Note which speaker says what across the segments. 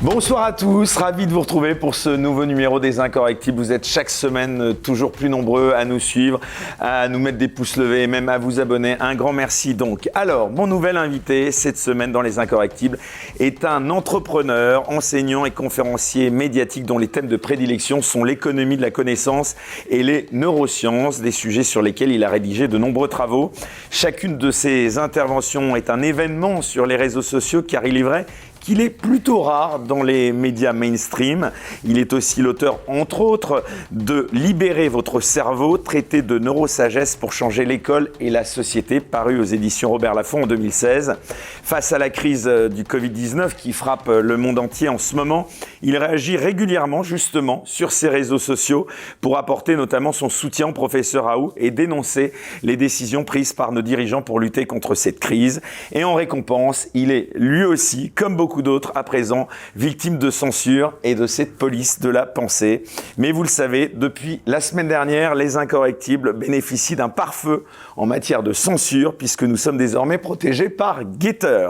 Speaker 1: Bonsoir à tous, ravi de vous retrouver pour ce nouveau numéro des Incorrectibles. Vous êtes chaque semaine toujours plus nombreux à nous suivre, à nous mettre des pouces levés et même à vous abonner. Un grand merci donc. Alors, mon nouvel invité cette semaine dans les Incorrectibles est un entrepreneur, enseignant et conférencier médiatique dont les thèmes de prédilection sont l'économie de la connaissance et les neurosciences, des sujets sur lesquels il a rédigé de nombreux travaux. Chacune de ses interventions est un événement sur les réseaux sociaux car il est vrai qu'il est plutôt rare dans les médias mainstream. Il est aussi l'auteur, entre autres, de « Libérer votre cerveau, traité de neurosagesse pour changer l'école et la société », paru aux éditions Robert Laffont en 2016. Face à la crise du Covid-19 qui frappe le monde entier en ce moment, il réagit régulièrement, justement, sur ses réseaux sociaux pour apporter notamment son soutien au professeur Raoult et dénoncer les décisions prises par nos dirigeants pour lutter contre cette crise. Et en récompense, il est lui aussi, comme beaucoup d'autres à présent, victimes de censure et de cette police de la pensée. Mais vous le savez, depuis la semaine dernière, les Incorrectibles bénéficient d'un pare-feu en matière de censure puisque nous sommes désormais protégés par Getter.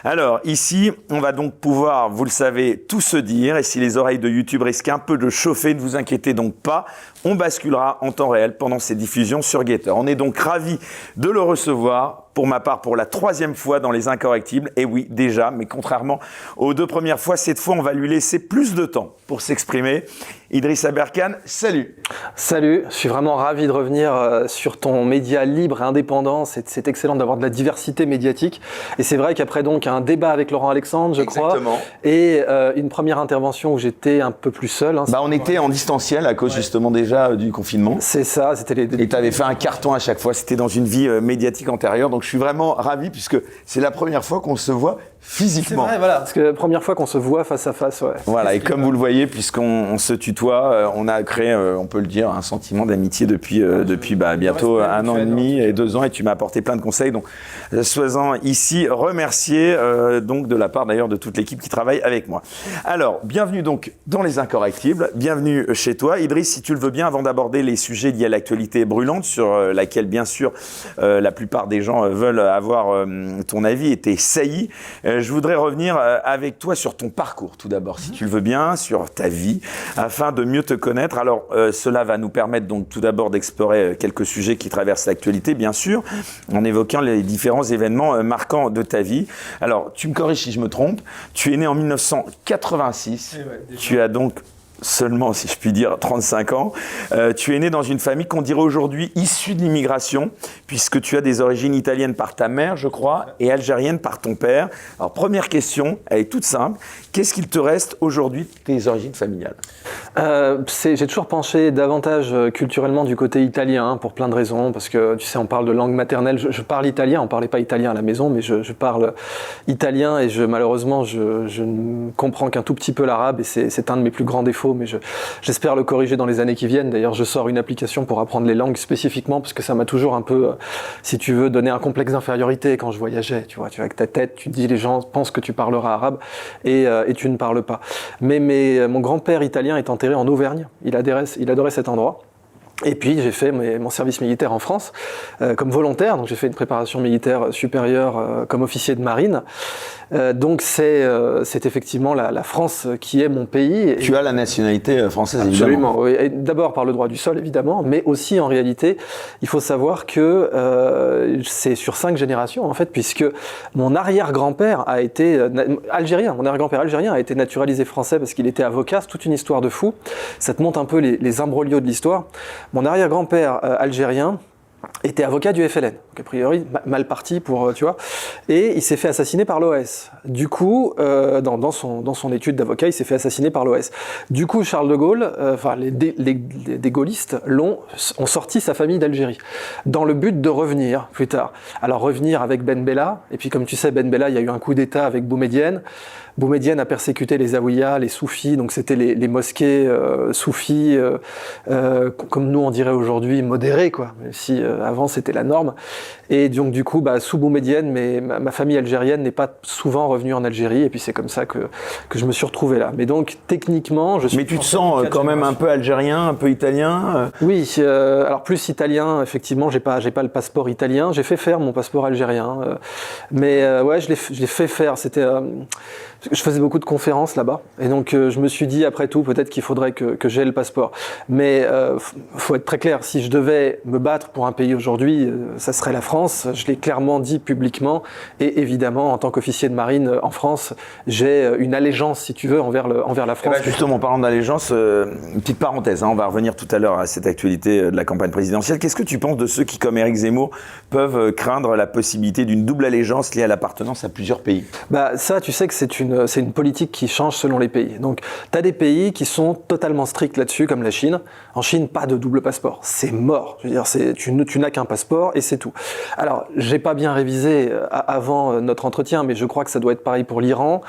Speaker 1: Alors ici, on va donc pouvoir, vous le savez, tout se dire et si les oreilles de YouTube risquent un peu de chauffer, ne vous inquiétez donc pas. On basculera en temps réel pendant ces diffusions sur Getter. On est donc ravis de le recevoir, pour ma part, pour la 3e fois dans les Incorrectibles. Et oui, déjà, mais contrairement aux 2 premières fois, cette fois, on va lui laisser plus de temps pour s'exprimer. Idrissa Berkane, salut.
Speaker 2: Salut, je suis vraiment ravi de revenir sur ton média libre et indépendant. C'est excellent d'avoir de la diversité médiatique. Et c'est vrai qu'après donc un débat avec Laurent Alexandre, je crois, et une première intervention où j'étais un peu plus seul.
Speaker 1: On était en distanciel à cause justement déjà du confinement.
Speaker 2: C'est ça, c'était les...
Speaker 1: Et tu avais fait un carton à chaque fois, c'était dans une vie médiatique antérieure. Donc je suis vraiment ravi puisque c'est la première fois qu'on se voit physiquement.
Speaker 2: C'est vrai, voilà. Parce que la première fois qu'on se voit face à face, ouais.
Speaker 1: Voilà, et comme vous le voyez, puisqu'on se tutoie, on a créé, on peut le dire, un sentiment d'amitié depuis bientôt 1 an et demi et 2 ans, et tu m'as apporté plein de conseils. Donc, sois-en ici remercié, donc de la part d'ailleurs de toute l'équipe qui travaille avec moi. Alors, bienvenue donc dans les Incorrectibles, bienvenue chez toi. Idriss, si tu le veux bien, avant d'aborder les sujets liés à l'actualité brûlante, sur laquelle bien sûr la plupart des gens veulent avoir ton avis et tes saillies, je voudrais revenir avec toi sur ton parcours tout d'abord, si tu le veux bien, sur ta vie, afin de mieux te connaître. Alors, cela va nous permettre donc tout d'abord d'explorer quelques sujets qui traversent l'actualité, bien sûr, en évoquant les différents événements marquants de ta vie. Alors, tu me corriges si je me trompe, tu es né en 1986, tu as donc seulement, si je puis dire, 35 ans. Tu es né dans une famille qu'on dirait aujourd'hui issue de l'immigration, puisque tu as des origines italiennes par ta mère, je crois, et algériennes par ton père. Alors, première question, elle est toute simple. Qu'est-ce qu'il te reste aujourd'hui de tes origines familiales ?
Speaker 2: J'ai toujours penché davantage culturellement du côté italien, pour plein de raisons, parce que, tu sais, on parle de langue maternelle. Je parle italien, on ne parlait pas italien à la maison, mais je parle italien et malheureusement, je ne comprends qu'un tout petit peu l'arabe et c'est un de mes plus grands défauts. Mais j'espère le corriger dans les années qui viennent. D'ailleurs, je sors une application pour apprendre les langues spécifiquement parce que ça m'a toujours un peu, si tu veux, donné un complexe d'infériorité quand je voyageais. Tu vois, avec ta tête, tu te dis les gens pensent que tu parleras arabe et tu ne parles pas. Mais mon grand-père italien est enterré en Auvergne. Il adorait cet endroit. Et puis j'ai fait mon service militaire en France comme volontaire, donc j'ai fait une préparation militaire supérieure comme officier de marine. Donc c'est effectivement la France qui est mon pays.
Speaker 1: Tu as la nationalité française,
Speaker 2: absolument,
Speaker 1: évidemment.
Speaker 2: Oui. D'abord par le droit du sol, évidemment, mais aussi en réalité, il faut savoir que c'est sur 5 générations en fait, puisque mon arrière-grand-père a été algérien. Mon arrière-grand-père algérien a été naturalisé français parce qu'il était avocat. C'est toute une histoire de fou. Ça te montre un peu les imbroglios de l'histoire. Mon arrière-grand-père algérien était avocat du FLN, donc a priori mal parti pour, tu vois, et il s'est fait assassiner par l'OS. Du coup, dans son étude d'avocat, il s'est fait assassiner par l'OS. Du coup, Charles de Gaulle, les gaullistes ont sorti sa famille d'Algérie, dans le but de revenir plus tard. Alors revenir avec Ben Bella, et puis comme tu sais, Ben Bella, il y a eu un coup d'État avec Boumedienne. Boumedienne a persécuté les Zaouïas, les soufis, donc c'était les mosquées soufis, comme nous on dirait aujourd'hui, modérées, quoi, même si avant c'était la norme. Et donc du coup, sous Boumedienne, mais ma famille algérienne n'est pas souvent revenue en Algérie, et puis c'est comme ça que je me suis retrouvé là. Mais donc techniquement, je suis...
Speaker 1: Mais tu te sens quand même un peu algérien, un peu italien
Speaker 2: Oui, alors plus italien, effectivement, j'ai pas le passeport italien, j'ai fait faire mon passeport algérien, mais ouais, je l'ai fait faire, c'était... Je faisais beaucoup de conférences là-bas, et donc je me suis dit, après tout, peut-être qu'il faudrait que j'aie le passeport. Mais faut être très clair, si je devais me battre pour un pays aujourd'hui, ça serait la France. Je l'ai clairement dit publiquement, et évidemment, en tant qu'officier de marine en France, j'ai une allégeance, si tu veux, envers la France.
Speaker 1: Eh ben justement, en parlant d'allégeance, une petite parenthèse, hein, on va revenir tout à l'heure à cette actualité de la campagne présidentielle. Qu'est-ce que tu penses de ceux qui, comme Éric Zemmour, peuvent craindre la possibilité d'une double allégeance liée à l'appartenance à plusieurs pays?
Speaker 2: Ça, tu sais que c'est une politique qui change selon les pays. Donc, tu as des pays qui sont totalement stricts là-dessus, comme la Chine. En Chine, pas de double passeport. C'est mort. Je veux dire, tu n'as qu'un passeport et c'est tout. Alors, j'ai pas bien révisé avant notre entretien, mais je crois que ça doit être pareil pour l'Iran.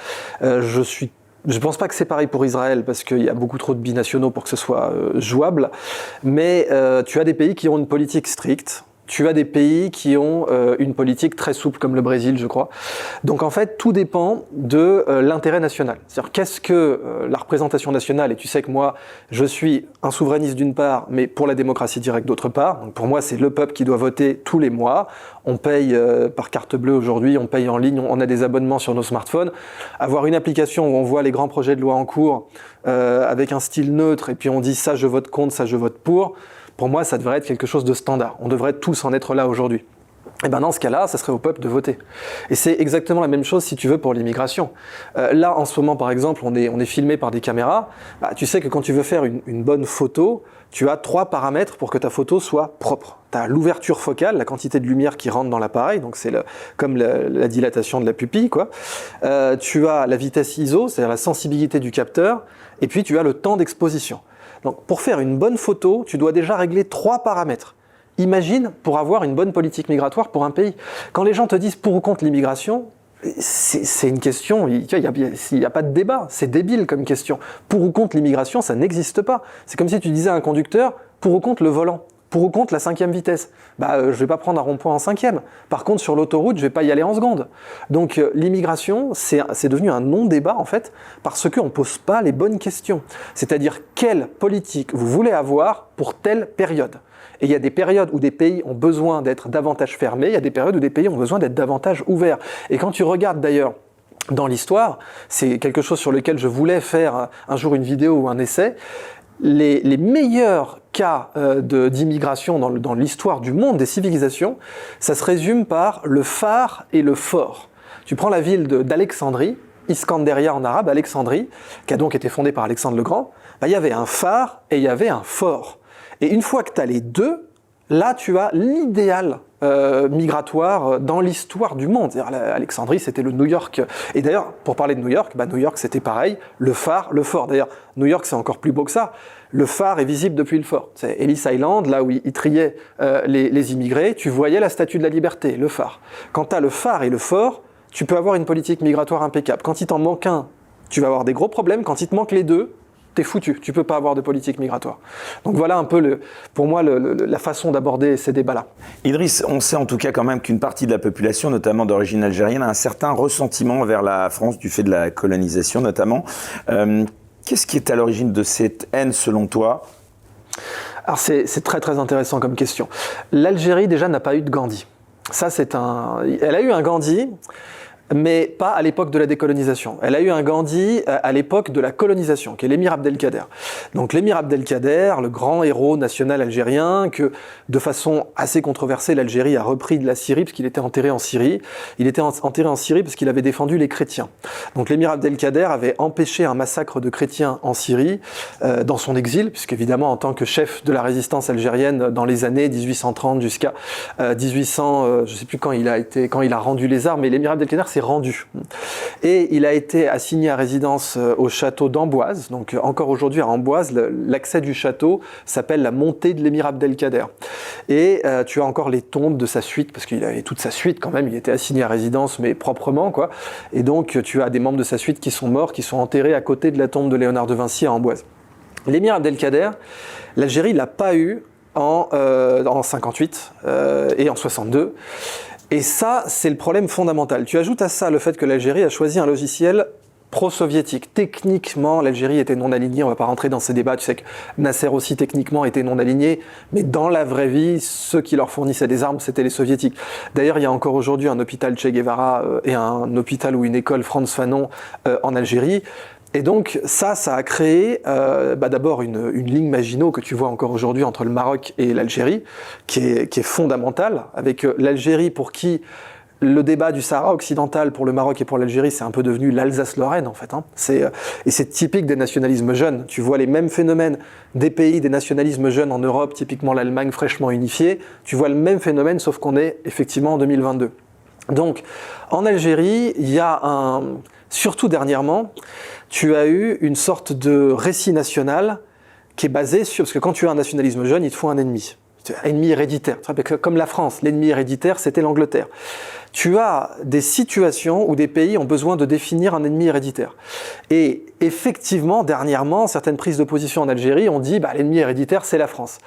Speaker 2: Je pense pas que c'est pareil pour Israël parce qu'il y a beaucoup trop de binationaux pour que ce soit jouable. Mais tu as des pays qui ont une politique stricte. Tu as des pays qui ont une politique très souple, comme le Brésil, je crois. Donc en fait, tout dépend de l'intérêt national. C'est-à-dire, qu'est-ce que la représentation nationale, et tu sais que moi, je suis un souverainiste d'une part, mais pour la démocratie directe d'autre part. Donc pour moi, c'est le peuple qui doit voter tous les mois. On paye par carte bleue aujourd'hui, on paye en ligne, on a des abonnements sur nos smartphones. Avoir une application où on voit les grands projets de loi en cours avec un style neutre, et puis on dit ça je vote contre, ça je vote pour moi, ça devrait être quelque chose de standard. On devrait tous en être là aujourd'hui. Et ben dans ce cas-là, ça serait au peuple de voter. Et c'est exactement la même chose, si tu veux, pour l'immigration. Là, en ce moment, par exemple, on est filmé par des caméras. Tu sais que quand tu veux faire une bonne photo, tu as 3 paramètres pour que ta photo soit propre. Tu as l'ouverture focale, la quantité de lumière qui rentre dans l'appareil, donc c'est comme la dilatation de la pupille, quoi. Tu as la vitesse ISO, c'est-à-dire la sensibilité du capteur, et puis tu as le temps d'exposition. Donc, pour faire une bonne photo, tu dois déjà régler 3 paramètres. Imagine pour avoir une bonne politique migratoire pour un pays. Quand les gens te disent pour ou contre l'immigration, c'est une question, il n'y a pas de débat, c'est débile comme question. Pour ou contre l'immigration, ça n'existe pas. C'est comme si tu disais à un conducteur pour ou contre le volant. Pour ou contre la 5e vitesse? Je vais pas prendre un rond-point en 5e. Par contre, sur l'autoroute, je vais pas y aller en seconde. Donc, l'immigration, c'est devenu un non-débat, en fait, parce qu'on pose pas les bonnes questions. C'est-à-dire, quelle politique vous voulez avoir pour telle période? Et il y a des périodes où des pays ont besoin d'être davantage fermés, il y a des périodes où des pays ont besoin d'être davantage ouverts. Et quand tu regardes d'ailleurs dans l'histoire, c'est quelque chose sur lequel je voulais faire un jour une vidéo ou un essai, les meilleurs cas d'immigration dans l'histoire du monde, des civilisations, ça se résume par le phare et le fort. Tu prends la ville d'Alexandrie, Iskanderia en arabe, Alexandrie, qui a donc été fondée par Alexandre le Grand, il y avait un phare et il y avait un fort. Et une fois que tu as les deux, là tu as l'idéal migratoire dans l'histoire du monde. Alexandrie, c'était le New York. Et d'ailleurs, pour parler de New York, New York c'était pareil, le phare, le fort. D'ailleurs, New York c'est encore plus beau que ça. Le phare est visible depuis le fort. C'est Ellis Island, là où ils triaient les immigrés. Tu voyais la Statue de la Liberté, le phare. Quand tu as le phare et le fort, tu peux avoir une politique migratoire impeccable. Quand il t'en manque un, tu vas avoir des gros problèmes. Quand il te manque les deux, t'es foutu, tu peux pas avoir de politique migratoire. Donc voilà un peu, pour moi, la façon d'aborder ces débats-là.
Speaker 1: Idriss, on sait en tout cas quand même qu'une partie de la population, notamment d'origine algérienne, a un certain ressentiment vers la France du fait de la colonisation notamment. Qu'est-ce qui est à l'origine de cette haine selon toi ?
Speaker 2: Alors c'est très très intéressant comme question. L'Algérie déjà n'a pas eu de Gandhi. Elle a eu un Gandhi, mais pas à l'époque de la décolonisation. Elle a eu un Gandhi à l'époque de la colonisation, qui est l'émir Abdelkader. Donc l'émir Abdelkader, le grand héros national algérien, que de façon assez controversée, l'Algérie a repris de la Syrie, parce qu'il était enterré en Syrie. Il était enterré en Syrie parce qu'il avait défendu les chrétiens. Donc l'émir Abdelkader avait empêché un massacre de chrétiens en Syrie, dans son exil, puisqu'évidemment, en tant que chef de la résistance algérienne dans les années 1830 jusqu'à 1800, je ne sais plus quand il a rendu les armes, mais l'émir Abdelkader s'est rendu. Et il a été assigné à résidence au château d'Amboise. Donc encore aujourd'hui à Amboise, l'accès du château s'appelle la montée de l'émir Abdelkader. Et tu as encore les tombes de sa suite, parce qu'il avait toute sa suite quand même, il était assigné à résidence, mais proprement, quoi. Et donc tu as des membres de sa suite qui sont morts, qui sont enterrés à côté de la tombe de Léonard de Vinci à Amboise. L'émir Abdelkader, l'Algérie l'a pas eu en 58 et en 62. Et ça, c'est le problème fondamental. Tu ajoutes à ça le fait que l'Algérie a choisi un logiciel pro-soviétique. Techniquement, l'Algérie était non alignée, on ne va pas rentrer dans ces débats, tu sais que Nasser aussi techniquement était non aligné, mais dans la vraie vie, ceux qui leur fournissaient des armes, c'était les soviétiques. D'ailleurs, il y a encore aujourd'hui un hôpital Che Guevara et un hôpital ou une école Frantz Fanon en Algérie. Et donc ça a créé d'abord une ligne Maginot que tu vois encore aujourd'hui entre le Maroc et l'Algérie, qui est fondamentale, avec l'Algérie pour qui le débat du Sahara occidental pour le Maroc et pour l'Algérie, c'est un peu devenu l'Alsace-Lorraine en fait. Et c'est typique des nationalismes jeunes. Tu vois les mêmes phénomènes des pays, des nationalismes jeunes en Europe, typiquement l'Allemagne fraîchement unifiée. Tu vois le même phénomène, sauf qu'on est effectivement en 2022. Donc en Algérie, il y a surtout dernièrement, tu as eu une sorte de récit national qui est basé sur... Parce que quand tu as un nationalisme jeune, il te faut un ennemi. Ennemi héréditaire. Comme la France, l'ennemi héréditaire, c'était l'Angleterre. Tu as des situations où des pays ont besoin de définir un ennemi héréditaire. Et effectivement, dernièrement, certaines prises de position en Algérie ont dit l'ennemi héréditaire, c'est la France.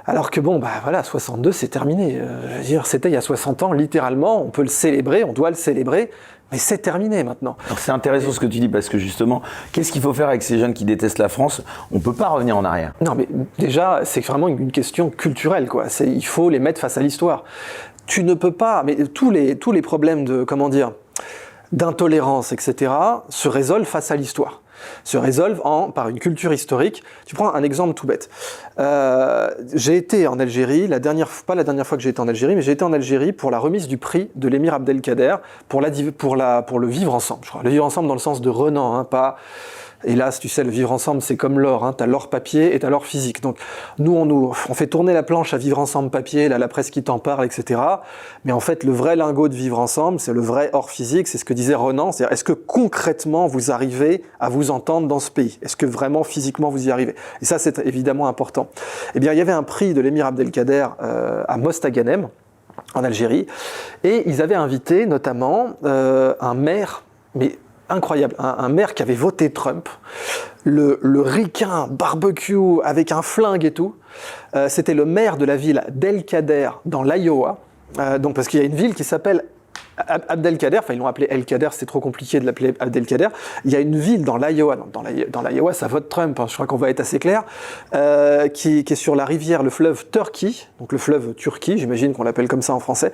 Speaker 2: Alors que 62, c'est terminé. Je veux dire, c'était il y a 60 ans, littéralement, on peut le célébrer, on doit le célébrer, mais c'est terminé maintenant.
Speaker 1: Alors c'est intéressant ce que tu dis, parce que justement, qu'est-ce qu'il faut faire avec ces jeunes qui détestent la France? On ne peut pas revenir en arrière.
Speaker 2: Non, mais déjà, c'est vraiment une question culturelle, quoi. Il faut les mettre face à l'histoire. Tu ne peux pas, mais tous les problèmes d'intolérance, etc., se résolvent face à l'histoire. Se résolvent par une culture historique. Tu prends un exemple tout bête. J'ai été en Algérie, pas la dernière fois que j'ai été en Algérie, mais j'ai été en Algérie pour la remise du prix de l'émir Abdelkader pour le vivre ensemble. Je crois. Le vivre ensemble dans le sens de Renan, pas... Hélas, tu sais, le vivre ensemble, c'est comme l'or. T'as l'or papier et t'as l'or physique. Donc, nous, on fait tourner la planche à vivre ensemble papier, là, la presse qui t'en parle, etc. Mais en fait, le vrai lingot de vivre ensemble, c'est le vrai or physique. C'est ce que disait Renan. C'est-à-dire, est-ce que concrètement, vous arrivez à vous entendre dans ce pays? Est-ce que vraiment, physiquement, vous y arrivez? Et ça, c'est évidemment important. Eh bien, il y avait un prix de l'émir Abdelkader à Mostaganem, en Algérie. Et ils avaient invité, notamment, un maire, mais incroyable, un maire qui avait voté Trump, le ricain barbecue avec un flingue et tout, c'était le maire de la ville d'El-Kader dans l'Iowa, donc parce qu'il y a une ville qui s'appelle Abdelkader, ils l'ont appelé El-Kader, c'est trop compliqué de l'appeler Abdelkader. Il y a une ville dans l'Iowa, dans l'Iowa ça vote Trump, je crois qu'on va être assez clair, qui est sur la rivière, le fleuve Turkey, donc le fleuve Turquie, j'imagine qu'on l'appelle comme ça en français,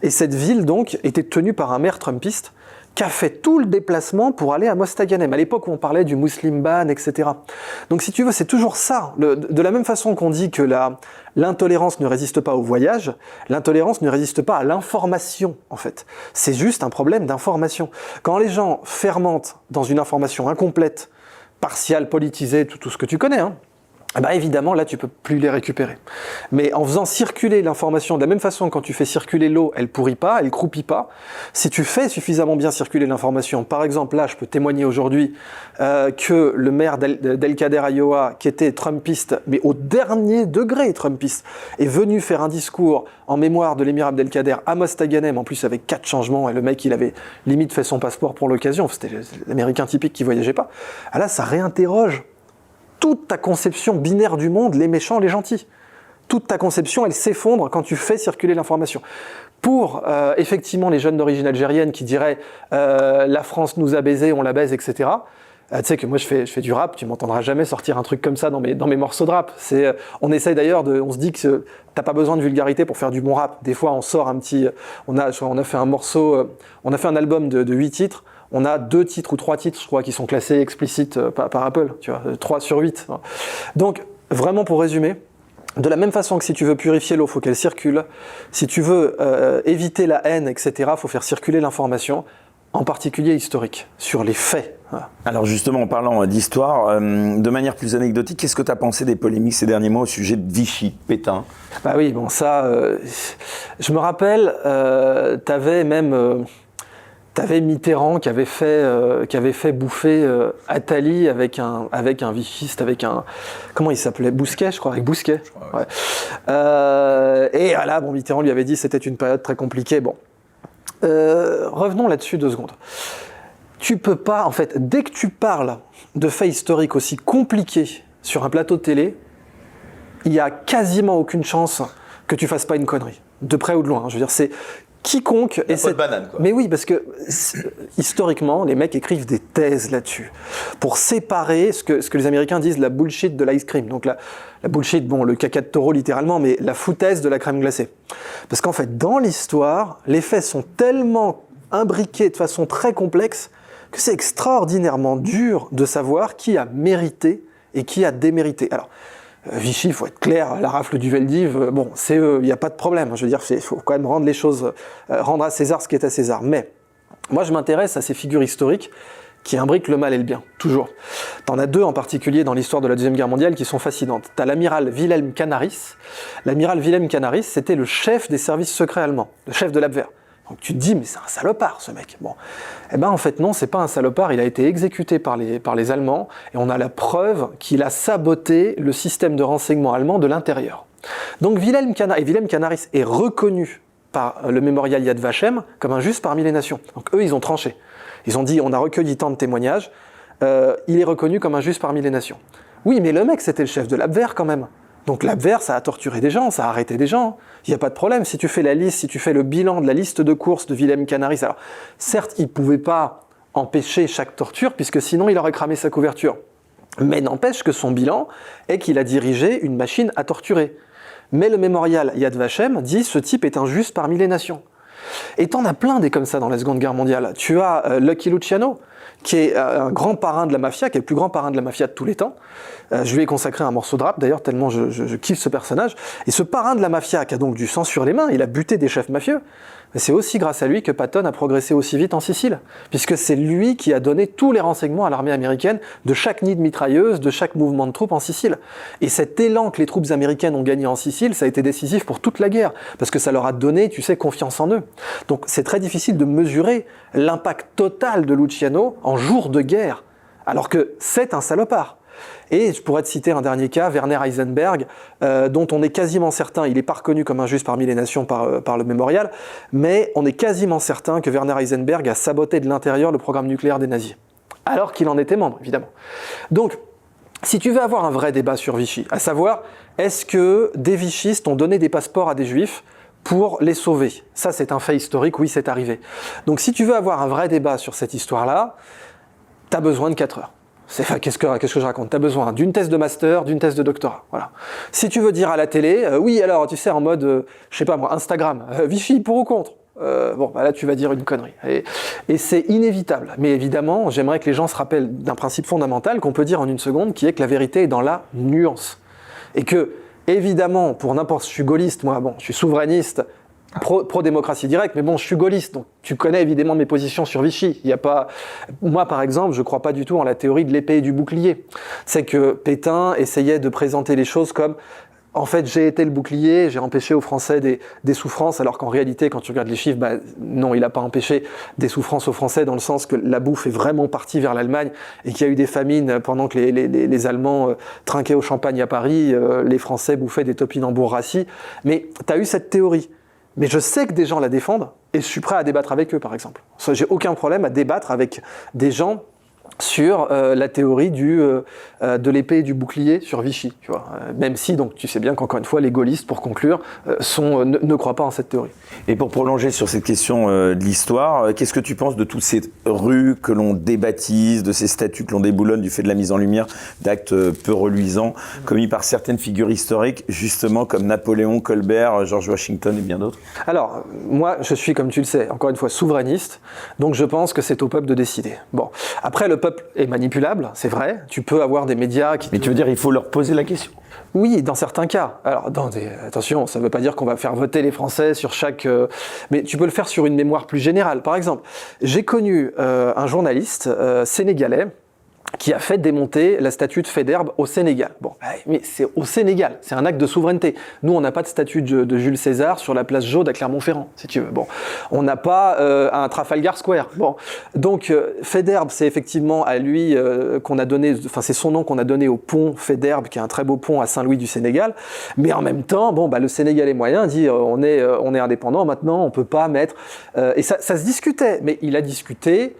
Speaker 2: et cette ville donc était tenue par un maire trumpiste, qui a fait tout le déplacement pour aller à Mostaganem, à l'époque où on parlait du Muslim ban, etc. Donc si tu veux, c'est toujours ça. De la même façon qu'on dit que l'intolérance ne résiste pas au voyage, l'intolérance ne résiste pas à l'information, en fait. C'est juste un problème d'information. Quand les gens fermentent dans une information incomplète, partiale, politisée, tout ce que tu connais, évidemment, là, tu peux plus les récupérer. Mais en faisant circuler l'information de la même façon que quand tu fais circuler l'eau, elle pourrit pas, elle croupit pas. Si tu fais suffisamment bien circuler l'information, par exemple, là, je peux témoigner aujourd'hui que le maire d'El-Kader, Iowa, qui était trumpiste, mais au dernier degré trumpiste, est venu faire un discours en mémoire de l'émir Abdelkader à Mostaganem, en plus avec 4 changements, et le mec, il avait limite fait son passeport pour l'occasion, c'était l'américain typique qui voyageait pas. Ah là, ça réinterroge toute ta conception binaire du monde, les méchants, les gentils. Toute ta conception, elle s'effondre quand tu fais circuler l'information. Pour, effectivement, les jeunes d'origine algérienne qui diraient la France nous a baisés, on la baise, etc. Tu sais que moi, je fais du rap, tu m'entendras jamais sortir un truc comme ça dans mes morceaux de rap. On essaye d'ailleurs, on se dit que t'as pas besoin de vulgarité pour faire du bon rap. Des fois, on sort un petit... On a fait un morceau, on a fait un album de 8 titres. On a 2 titres ou 3 titres, je crois, qui sont classés explicites par Apple, tu vois, 3 sur 8. Donc, vraiment pour résumer, de la même façon que si tu veux purifier l'eau, il faut qu'elle circule. Si tu veux éviter la haine, etc., il faut faire circuler l'information, en particulier historique, sur les faits.
Speaker 1: Alors justement, en parlant d'histoire, de manière plus anecdotique, qu'est-ce que tu as pensé des polémiques ces derniers mois au sujet de Vichy, Pétain?
Speaker 2: Bah oui, bon ça, je me rappelle, T'avais Mitterrand qui avait fait bouffer Attali avec un vichiste, comment il s'appelait, Bousquet, je crois, avec Bousquet. Je crois, ouais. Et voilà, Mitterrand lui avait dit que c'était une période très compliquée. Bon, revenons là-dessus 2 secondes. Tu peux pas, en fait, dès que tu parles de faits historiques aussi compliqués sur un plateau de télé, il y a quasiment aucune chance que tu fasses pas une connerie, de près ou de loin. Je veux dire, quiconque
Speaker 1: essaie de banane, quoi.
Speaker 2: Mais oui, parce que historiquement, les mecs écrivent des thèses là-dessus pour séparer ce que les Américains disent la bullshit de l'ice cream. Donc la bullshit, bon, le caca de taureau littéralement, mais la foutaise de la crème glacée. Parce qu'en fait, dans l'histoire, les faits sont tellement imbriqués de façon très complexe que c'est extraordinairement dur de savoir qui a mérité et qui a démérité. Alors, Vichy, il faut être clair, la rafle du Veldiv, bon, c'est eux, il n'y a pas de problème. Je veux dire, il faut quand même rendre les choses, rendre à César ce qui est à César. Mais moi, je m'intéresse à ces figures historiques qui imbriquent le mal et le bien, toujours. T'en as deux en particulier dans l'histoire de la Deuxième Guerre mondiale qui sont fascinantes. T'as l'amiral Wilhelm Canaris. L'amiral Wilhelm Canaris, c'était le chef des services secrets allemands, le chef de l'Abwehr. Donc tu te dis, mais c'est un salopard ce mec. Bon, eh ben en fait non, c'est pas un salopard, il a été exécuté par les Allemands et on a la preuve qu'il a saboté le système de renseignement allemand de l'intérieur. Donc Wilhelm Canaris est reconnu par le mémorial Yad Vashem comme un juste parmi les nations. Donc eux, ils ont tranché. Ils ont dit, on a recueilli tant de témoignages, il est reconnu comme un juste parmi les nations. Oui, mais le mec, c'était le chef de l'Abwehr quand même. Donc l'Abwehr, ça a torturé des gens, ça a arrêté des gens. Il n'y a pas de problème. Si tu fais la liste, si tu fais le bilan de la liste de courses de Wilhelm Canaris, alors certes, il ne pouvait pas empêcher chaque torture, puisque sinon il aurait cramé sa couverture. Mais n'empêche que son bilan est qu'il a dirigé une machine à torturer. Mais le mémorial Yad Vashem dit, ce type est injuste parmi les nations. Et t'en as plein des comme ça dans la Seconde Guerre mondiale. Tu as Lucky Luciano, qui est un grand parrain de la mafia, qui est le plus grand parrain de la mafia de tous les temps. Je lui ai consacré un morceau de rap, d'ailleurs, tellement je kiffe ce personnage. Et ce parrain de la mafia, qui a donc du sang sur les mains, il a buté des chefs mafieux. Mais c'est aussi grâce à lui que Patton a progressé aussi vite en Sicile, puisque c'est lui qui a donné tous les renseignements à l'armée américaine de chaque nid de mitrailleuse, de chaque mouvement de troupes en Sicile. Et cet élan que les troupes américaines ont gagné en Sicile, ça a été décisif pour toute la guerre, parce que ça leur a donné, tu sais, confiance en eux. Donc c'est très difficile de mesurer l'impact total de Luciano en jour de guerre, alors que c'est un salopard. Et je pourrais te citer un dernier cas, Werner Heisenberg, dont on est quasiment certain, il n'est pas reconnu comme injuste parmi les nations par le mémorial, mais on est quasiment certain que Werner Heisenberg a saboté de l'intérieur le programme nucléaire des nazis, alors qu'il en était membre, évidemment. Donc, si tu veux avoir un vrai débat sur Vichy, à savoir, est-ce que des vichistes ont donné des passeports à des juifs pour les sauver? Ça, c'est un fait historique, oui, c'est arrivé. Donc, si tu veux avoir un vrai débat sur cette histoire-là, tu as besoin de 4 heures. Enfin, qu'est-ce que je raconte? Tu as besoin d'une thèse de master, d'une thèse de doctorat. Voilà. Si tu veux dire à la télé, oui, alors, tu sais, en mode, je sais pas moi, Instagram, Vichy pour ou contre? Bon, bah là, tu vas dire une connerie. Et c'est inévitable. Mais évidemment, j'aimerais que les gens se rappellent d'un principe fondamental qu'on peut dire en une seconde, qui est que la vérité est dans la nuance. Et que, évidemment, pour n'importe... Je suis gaulliste, moi, bon, je suis souverainiste, pro-démocratie directe, mais bon, je suis gaulliste, donc tu connais évidemment mes positions sur Vichy. Il y a pas... Moi, par exemple, je ne crois pas du tout en la théorie de l'épée et du bouclier. C'est que Pétain essayait de présenter les choses comme en fait, j'ai été le bouclier, j'ai empêché aux Français des souffrances, alors qu'en réalité, quand tu regardes les chiffres, bah, non, il n'a pas empêché des souffrances aux Français, dans le sens que la bouffe est vraiment partie vers l'Allemagne, et qu'il y a eu des famines pendant que les Allemands trinquaient au champagne à Paris, les Français bouffaient des topinambours rassis. Mais tu as eu cette théorie. Mais je sais que des gens la défendent, et je suis prêt à débattre avec eux, par exemple. J'ai aucun problème à débattre avec des gens sur la théorie de l'épée et du bouclier sur Vichy, tu vois. Même si, donc, tu sais bien qu'encore une fois, les gaullistes, pour conclure, ne croient pas en cette théorie.
Speaker 1: Et pour prolonger sur cette question de l'histoire, qu'est-ce que tu penses de toutes ces rues que l'on débaptise, de ces statues que l'on déboulonne du fait de la mise en lumière d'actes peu reluisants commis par certaines figures historiques, justement comme Napoléon, Colbert, George Washington et bien d'autres?
Speaker 2: Alors, moi, je suis, comme tu le sais, encore une fois, souverainiste, donc je pense que c'est au peuple de décider. Bon, après, le peuple est manipulable, c'est vrai, tu peux avoir des médias qui...
Speaker 1: Mais tu veux dire, il faut leur poser la question?
Speaker 2: Oui, dans certains cas. Alors, attention, ça ne veut pas dire qu'on va faire voter les Français sur chaque... mais tu peux le faire sur une mémoire plus générale. Par exemple, j'ai connu un journaliste sénégalais qui a fait démonter la statue de Faidherbe au Sénégal. Bon, mais c'est au Sénégal, c'est un acte de souveraineté. Nous, on n'a pas de statue de Jules César sur la place Jaude à Clermont-Ferrand, si tu veux. Bon, on n'a pas un Trafalgar Square. Bon, donc Faidherbe, c'est effectivement à lui qu'on a donné, enfin c'est son nom qu'on a donné au pont Faidherbe, qui est un très beau pont à Saint-Louis du Sénégal. Mais en même temps, bon, bah le Sénégalais moyen dit on est indépendant maintenant, on peut pas mettre. Et ça se discutait, mais il a discuté.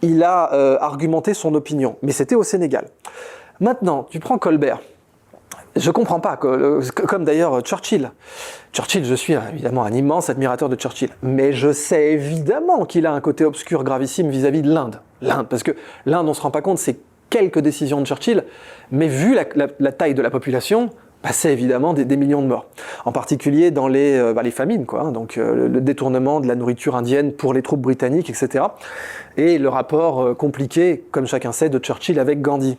Speaker 2: Il a argumenté son opinion, mais c'était au Sénégal. Maintenant, tu prends Colbert. Je comprends pas, comme d'ailleurs Churchill. Churchill, je suis évidemment un immense admirateur de Churchill, mais je sais évidemment qu'il a un côté obscur gravissime vis-à-vis de l'Inde. L'Inde, parce que l'Inde, on se rend pas compte, c'est quelques décisions de Churchill, mais vu la taille de la population, bah, c'est évidemment des millions de morts. En particulier dans les famines, quoi, hein, donc le détournement de la nourriture indienne pour les troupes britanniques, etc. Et le rapport compliqué, comme chacun sait, de Churchill avec Gandhi.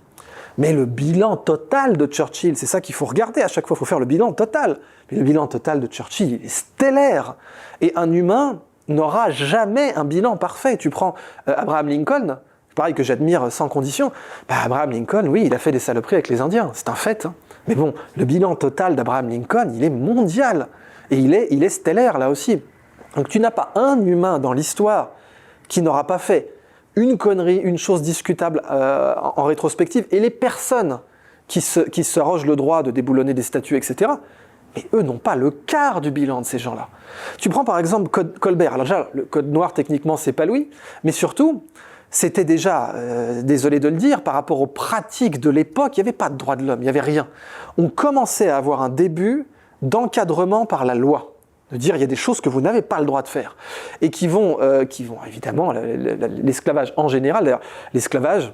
Speaker 2: Mais le bilan total de Churchill, c'est ça qu'il faut regarder à chaque fois, il faut faire le bilan total. Mais le bilan total de Churchill, il est stellaire. Et un humain n'aura jamais un bilan parfait. Tu prends Abraham Lincoln, pareil que j'admire sans condition, bah, Abraham Lincoln, oui, il a fait des saloperies avec les Indiens, c'est un fait. Hein. Mais bon, le bilan total d'Abraham Lincoln, il est mondial. Et il est stellaire là aussi. Donc tu n'as pas un humain dans l'histoire qui n'aura pas fait une connerie, une chose discutable en rétrospective, et les personnes qui s'arrogent le droit de déboulonner des statues, etc., mais eux n'ont pas le quart du bilan de ces gens-là. Tu prends par exemple Colbert. Alors déjà, le code noir, techniquement, c'est pas lui, mais surtout, c'était déjà, désolé de le dire, par rapport aux pratiques de l'époque, il n'y avait pas de droit de l'homme, il n'y avait rien. On commençait à avoir un début d'encadrement par la loi. De dire il y a des choses que vous n'avez pas le droit de faire et qui vont évidemment l'esclavage en général. D'ailleurs, l'esclavage.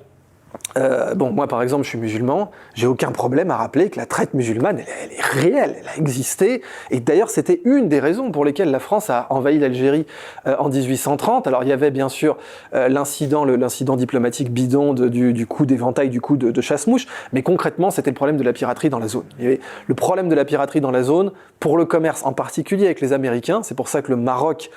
Speaker 2: Moi par exemple je suis musulman, j'ai aucun problème à rappeler que la traite musulmane elle est réelle, elle a existé, et d'ailleurs c'était une des raisons pour lesquelles la France a envahi l'Algérie en 1830. Alors il y avait bien sûr l'incident diplomatique bidon du coup d'éventail, du coup de chasse-mouche, mais concrètement c'était le problème de la piraterie dans la zone. Il y avait le problème de la piraterie dans la zone pour le commerce en particulier avec les Américains, c'est pour ça que le Maroc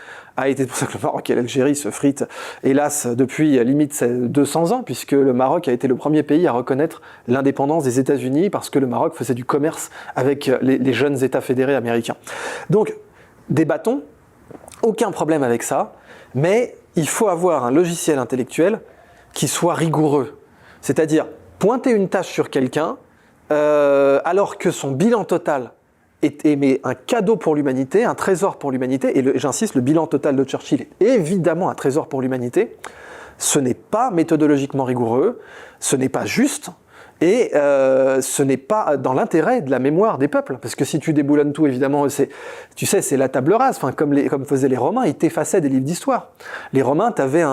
Speaker 2: et l'Algérie se fritent, hélas, depuis limite 200 ans, puisque le Maroc a été le premier pays à reconnaître l'indépendance des États-Unis, parce que le Maroc faisait du commerce avec les jeunes États fédérés américains. Donc, débattons, aucun problème avec ça, mais il faut avoir un logiciel intellectuel qui soit rigoureux. C'est-à-dire, pointer une tâche sur quelqu'un, alors que son bilan total mais un cadeau pour l'humanité, un trésor pour l'humanité, et j'insiste, le bilan total de Churchill est évidemment un trésor pour l'humanité. Ce n'est pas méthodologiquement rigoureux, ce n'est pas juste, et ce n'est pas dans l'intérêt de la mémoire des peuples. Parce que si tu déboulonnes tout, évidemment, c'est la table rase, enfin, comme faisaient les Romains, ils t'effaçaient des livres d'histoire. Les Romains, t'avais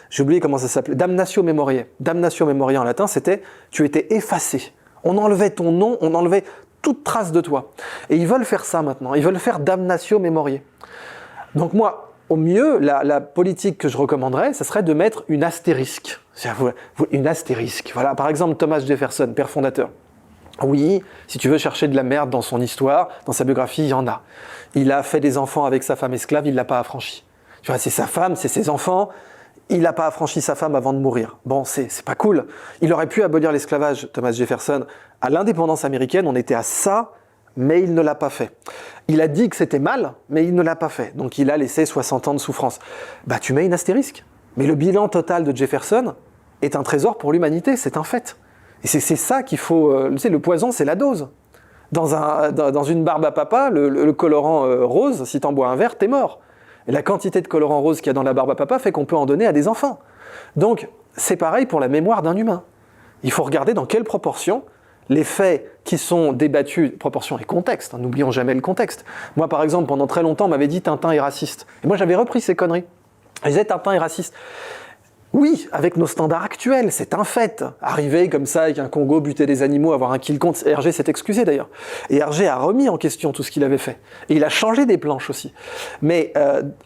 Speaker 2: j'ai oublié comment ça s'appelait, damnatio memoriae. Damnatio memoriae en latin, c'était, tu étais effacé. On enlevait ton nom, on enlevait toute trace de toi. Et ils veulent faire ça maintenant, ils veulent faire damnatio memoriae. Donc moi, au mieux, la politique que je recommanderais, ce serait de mettre une astérisque. Une astérisque. Voilà, par exemple, Thomas Jefferson, père fondateur. Oui, si tu veux chercher de la merde dans son histoire, dans sa biographie, il y en a. Il a fait des enfants avec sa femme esclave, il l'a pas affranchi. Tu vois, c'est sa femme, c'est ses enfants. Il n'a pas affranchi sa femme avant de mourir. Bon, c'est pas cool. Il aurait pu abolir l'esclavage, Thomas Jefferson. À l'indépendance américaine, on était à ça, mais il ne l'a pas fait. Il a dit que c'était mal, mais il ne l'a pas fait. Donc il a laissé 60 ans de souffrance. Bah tu mets une astérisque. Mais le bilan total de Jefferson est un trésor pour l'humanité, c'est un fait. Et c'est ça qu'il faut... tu sais, le poison, c'est la dose. Dans une barbe à papa, le colorant rose, si t'en bois un verre, t'es mort. Et la quantité de colorant rose qu'il y a dans la barbe à papa fait qu'on peut en donner à des enfants. Donc, c'est pareil pour la mémoire d'un humain. Il faut regarder dans quelle proportion les faits qui sont débattus, proportion et contexte, hein, n'oublions jamais le contexte. Moi, par exemple, pendant très longtemps, on m'avait dit Tintin est raciste. Et moi, j'avais repris ces conneries. Je disais Tintin est raciste. Oui, avec nos standards actuels, c'est un fait. Arriver comme ça avec un Congo, buter des animaux, avoir un kill count, Hergé s'est excusé d'ailleurs. Et Hergé a remis en question tout ce qu'il avait fait. Et il a changé des planches aussi. Mais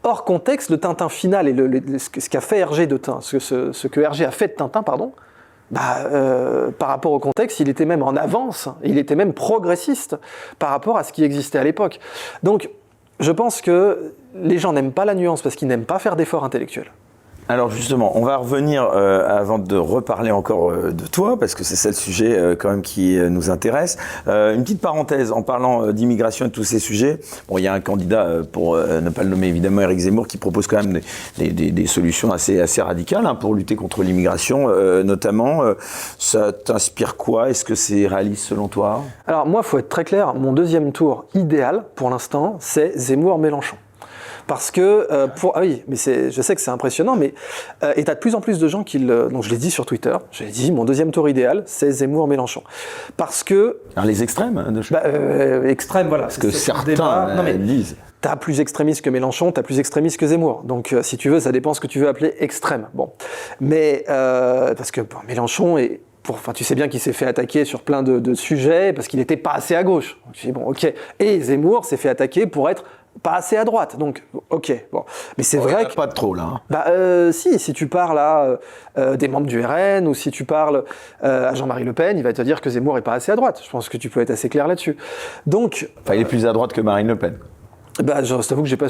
Speaker 2: hors contexte, le Tintin final et ce qu'a fait Hergé de Tintin, ce que Hergé a fait de Tintin, pardon, par rapport au contexte, il était même en avance, il était même progressiste par rapport à ce qui existait à l'époque. Donc, je pense que les gens n'aiment pas la nuance parce qu'ils n'aiment pas faire d'efforts intellectuels.
Speaker 1: Alors justement, on va revenir avant de reparler encore de toi, parce que c'est ça le sujet quand même qui nous intéresse. Une petite parenthèse, en parlant d'immigration et de tous ces sujets, bon, il y a un candidat, pour ne pas le nommer évidemment, Éric Zemmour, qui propose quand même des solutions assez radicales hein, pour lutter contre l'immigration, notamment. Ça t'inspire quoi? Est-ce que c'est réaliste selon toi?
Speaker 2: Alors moi, il faut être très clair, mon deuxième tour idéal, pour l'instant, c'est Zemmour-Mélenchon. Parce que, ah oui, mais je sais que c'est impressionnant, mais et tu as de plus en plus de gens qui donc je l'ai dit sur Twitter, j'ai dit mon deuxième tour idéal, c'est Zemmour-Mélenchon. Parce que...
Speaker 1: Alors les extrêmes
Speaker 2: extrêmes, voilà.
Speaker 1: Parce que certains disent...
Speaker 2: T'as plus extrémiste que Mélenchon, t'as plus extrémiste que Zemmour. Donc, si tu veux, ça dépend ce que tu veux appeler extrême. Bon. Mais, parce que Mélenchon est... Enfin, tu sais bien qu'il s'est fait attaquer sur plein de sujets parce qu'il n'était pas assez à gauche. Donc, je dis, bon, ok. Et Zemmour s'est fait attaquer pour être pas assez à droite. Donc, ok. Bon. Mais c'est vrai que...
Speaker 1: Pas de trop, là.
Speaker 2: Si tu parles là des membres du RN ou si tu parles à Jean-Marie Le Pen, il va te dire que Zemmour est pas assez à droite. Je pense que tu peux être assez clair là-dessus. Donc...
Speaker 1: Enfin, il est plus à droite que Marine Le Pen.
Speaker 2: Je t'avoue que j'ai pas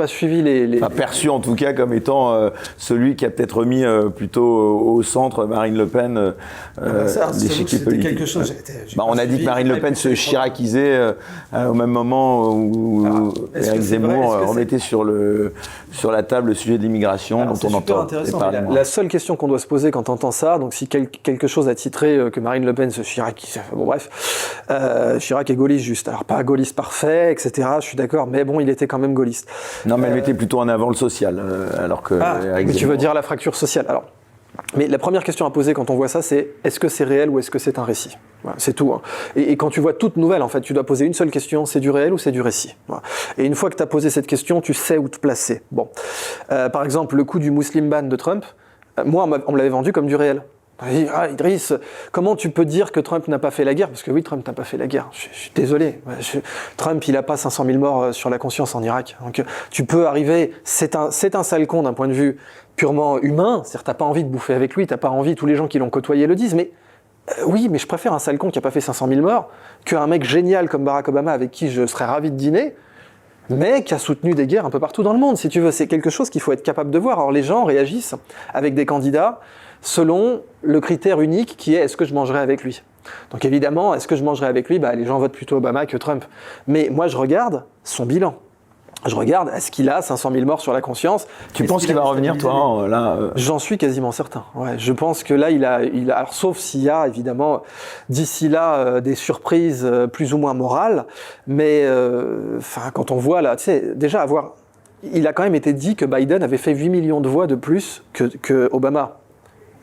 Speaker 2: suivi les...
Speaker 1: Enfin, perçu en tout cas comme étant celui qui a peut-être remis plutôt au centre Marine Le Pen l'échiquier politique.
Speaker 2: Quelque chose.
Speaker 1: On a dit que Marine Le Pen se chiracisait au même moment où Éric Zemmour remettait sur la table le sujet de l'immigration dont on entend parler.
Speaker 2: La seule question qu'on doit se poser quand on entend ça, donc si quelque chose a titré que Marine Le Pen se chiracisait, bon bref, Chirac est gaulliste juste, alors pas gaulliste parfait, etc. Je suis d'accord. Mais bon, il était quand même gaulliste.
Speaker 1: Non, mais elle mettait plutôt en avant le social, alors que...
Speaker 2: mais tu veux dire la fracture sociale. Alors, mais la première question à poser quand on voit ça, c'est est-ce que c'est réel ou est-ce que c'est un récit ? Voilà, c'est tout. Hein. Et quand tu vois toute nouvelle, en fait, tu dois poser une seule question, c'est du réel ou c'est du récit ? Voilà. Et une fois que tu as posé cette question, tu sais où te placer. Bon. Par exemple, le coup du Muslim ban de Trump, moi, on me l'avait vendu comme du réel. Idriss, comment tu peux dire que Trump n'a pas fait la guerre ? Parce que oui, Trump n'a pas fait la guerre. Je suis désolé. Trump, il n'a pas 500 000 morts sur la conscience en Irak. Donc, tu peux arriver... C'est un sale con d'un point de vue purement humain. C'est-à-dire, t'as pas envie de bouffer avec lui, t'as pas envie... Tous les gens qui l'ont côtoyé le disent, mais... oui, mais je préfère un sale con qui n'a pas fait 500 000 morts qu'un mec génial comme Barack Obama avec qui je serais ravi de dîner, mais qui a soutenu des guerres un peu partout dans le monde, si tu veux. C'est quelque chose qu'il faut être capable de voir. Alors, les gens réagissent avec des candidats selon le critère unique qui est est-ce que je mangerai avec lui ? Donc évidemment, est-ce que je mangerai avec lui ? Les gens votent plutôt Obama que Trump. Mais moi, je regarde son bilan. Je regarde, est-ce qu'il a 500 000 morts sur la conscience ?
Speaker 1: Tu penses qu'il va revenir, toi, là
Speaker 2: J'en suis quasiment certain. Ouais, je pense que là, il a alors, sauf s'il y a, évidemment, d'ici là, des surprises plus ou moins morales. Mais quand on voit, là, tu sais, déjà, il a quand même été dit que Biden avait fait 8 millions de voix de plus que Obama.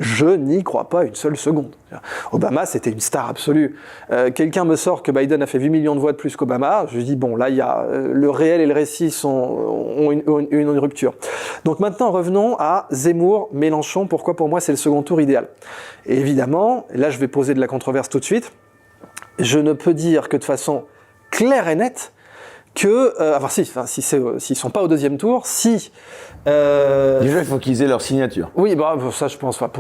Speaker 2: Je n'y crois pas une seule seconde. Obama, c'était une star absolue. Quelqu'un me sort que Biden a fait 8 millions de voix de plus qu'Obama. Je dis, bon, là, il y a le réel et le récit ont une rupture. Donc maintenant, revenons à Zemmour, Mélenchon. Pourquoi pour moi, c'est le second tour idéal ? Et évidemment, là, je vais poser de la controverse tout de suite. Je ne peux dire que de façon claire et nette que... s'ils sont pas au deuxième tour,
Speaker 1: Déjà, il faut qu'ils aient leur signature.
Speaker 2: Oui, ça je pense pas.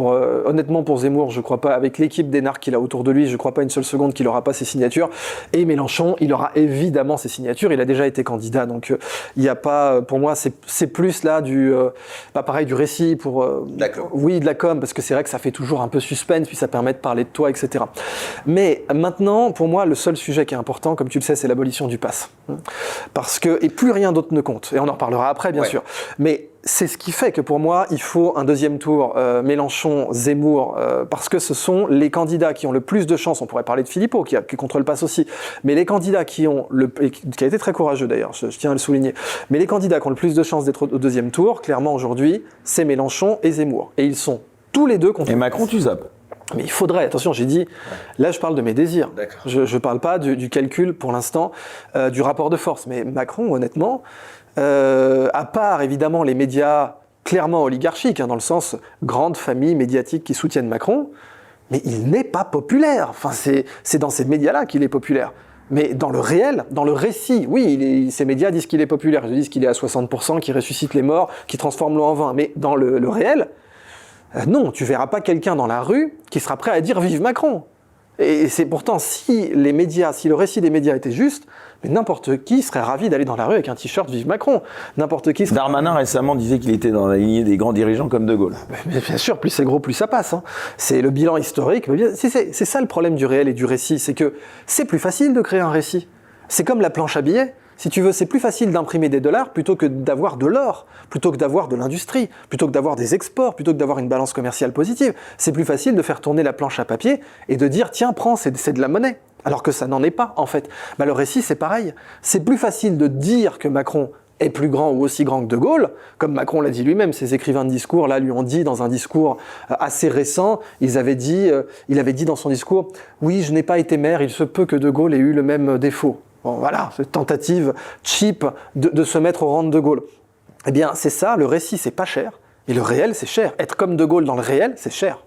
Speaker 2: Honnêtement, pour Zemmour, je crois pas. Avec l'équipe d'énarques qu'il a autour de lui, je crois pas une seule seconde qu'il aura pas ses signatures. Et Mélenchon, il aura évidemment ses signatures. Il a déjà été candidat, donc il y a pas. Pour moi, c'est plus là du récit pour.
Speaker 1: D'accord.
Speaker 2: Oui, de la com, parce que c'est vrai que ça fait toujours un peu suspense, puis ça permet de parler de toi, etc. Mais maintenant, pour moi, le seul sujet qui est important, comme tu le sais, c'est l'abolition du pass, parce que et plus rien d'autre ne compte. Et on en reparlera après, bien sûr. Mais c'est ce qui fait que pour moi, il faut un deuxième tour Mélenchon, Zemmour, parce que ce sont les candidats qui ont le plus de chances. On pourrait parler de Philippot, qui contre le pass aussi, mais les candidats qui a été très courageux d'ailleurs, je tiens à le souligner, mais les candidats qui ont le plus de chances d'être au deuxième tour, clairement aujourd'hui, c'est Mélenchon et Zemmour. Et ils sont tous les deux contre...
Speaker 1: Et Macron, tu zappes.
Speaker 2: Mais il faudrait, attention, j'ai dit, là je parle de mes désirs.
Speaker 1: D'accord.
Speaker 2: Je parle pas du calcul pour l'instant, du rapport de force. Mais Macron, honnêtement, à part évidemment les médias clairement oligarchiques, dans le sens grande famille médiatique qui soutiennent Macron, mais il n'est pas populaire. Enfin, c'est dans ces médias-là qu'il est populaire. Mais dans le réel, dans le récit, oui, ces médias disent qu'il est populaire. Ils disent qu'il est à 60%, qu'il ressuscite les morts, qu'il transforme l'eau en vin. Mais dans le réel, non, tu verras pas quelqu'un dans la rue qui sera prêt à dire « Vive Macron !» Et c'est pourtant, si le récit des médias était juste, mais n'importe qui serait ravi d'aller dans la rue avec un t-shirt « Vive Macron !» N'importe qui serait...
Speaker 1: Darmanin récemment disait qu'il était dans la lignée des grands dirigeants comme De Gaulle.
Speaker 2: Mais bien sûr, plus c'est gros, plus ça passe. C'est le bilan historique. C'est ça le problème du réel et du récit, c'est que c'est plus facile de créer un récit. C'est comme la planche à billets. Si tu veux, c'est plus facile d'imprimer des dollars plutôt que d'avoir de l'or, plutôt que d'avoir de l'industrie, plutôt que d'avoir des exports, plutôt que d'avoir une balance commerciale positive. C'est plus facile de faire tourner la planche à papier et de dire « tiens, prends, c'est de la monnaie ». Alors que ça n'en est pas, en fait. Le récit, c'est pareil. C'est plus facile de dire que Macron est plus grand ou aussi grand que De Gaulle, comme Macron l'a dit lui-même, ses écrivains de discours là lui ont dit dans un discours assez récent, il avait dit dans son discours « Oui, je n'ai pas été maire, il se peut que De Gaulle ait eu le même défaut ». Bon, voilà, cette tentative cheap de se mettre au rang de De Gaulle. Eh bien, c'est ça, le récit, c'est pas cher, et le réel, c'est cher. Être comme De Gaulle dans le réel, c'est cher.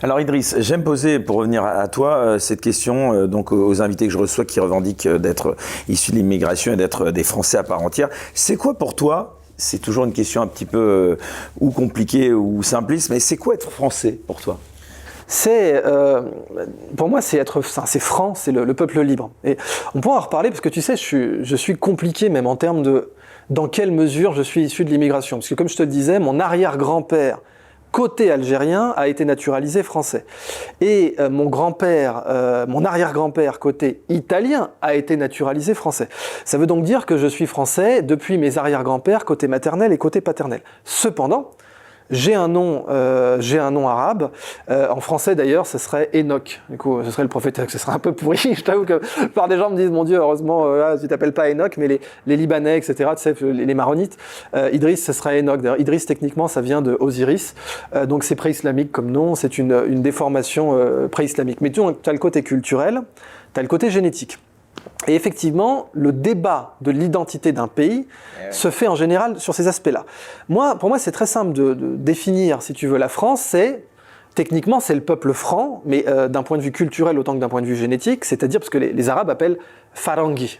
Speaker 1: Alors Idriss, j'aime poser, pour revenir à toi, cette question donc aux invités que je reçois qui revendiquent d'être issus de l'immigration et d'être des Français à part entière. C'est quoi pour toi, c'est toujours une question un petit peu ou compliquée ou simpliste, mais c'est quoi être Français pour toi ?
Speaker 2: Pour moi, c'est franc, c'est le peuple libre. Et on pourra en reparler parce que tu sais, je suis compliqué même en termes de dans quelle mesure je suis issu de l'immigration. Parce que comme je te le disais, mon arrière-grand-père, côté algérien, a été naturalisé français. Et mon arrière-grand-père, côté italien, a été naturalisé français. Ça veut donc dire que je suis français depuis mes arrière-grands-pères, côté maternel et côté paternel. Cependant, j'ai un nom arabe. En français d'ailleurs, ce serait Enoch. Du coup, ce serait le prophète. Ce serait un peu pourri. Je t'avoue que la plupart des gens me disent, mon Dieu, heureusement, tu t'appelles pas Enoch, mais les Libanais, etc., tu sais, les Maronites, Idriss, ce serait Enoch. D'ailleurs, Idriss, techniquement, ça vient de Osiris. Donc c'est pré-islamique comme nom. C'est une déformation pré-islamique. Mais tu as le côté culturel, tu as le côté génétique. Et effectivement, le débat de l'identité d'un pays se fait en général sur ces aspects-là. Pour moi, c'est très simple de définir, si tu veux, la France, techniquement, c'est le peuple franc, mais d'un point de vue culturel autant que d'un point de vue génétique, c'est-à-dire parce que les Arabes appellent Farangi.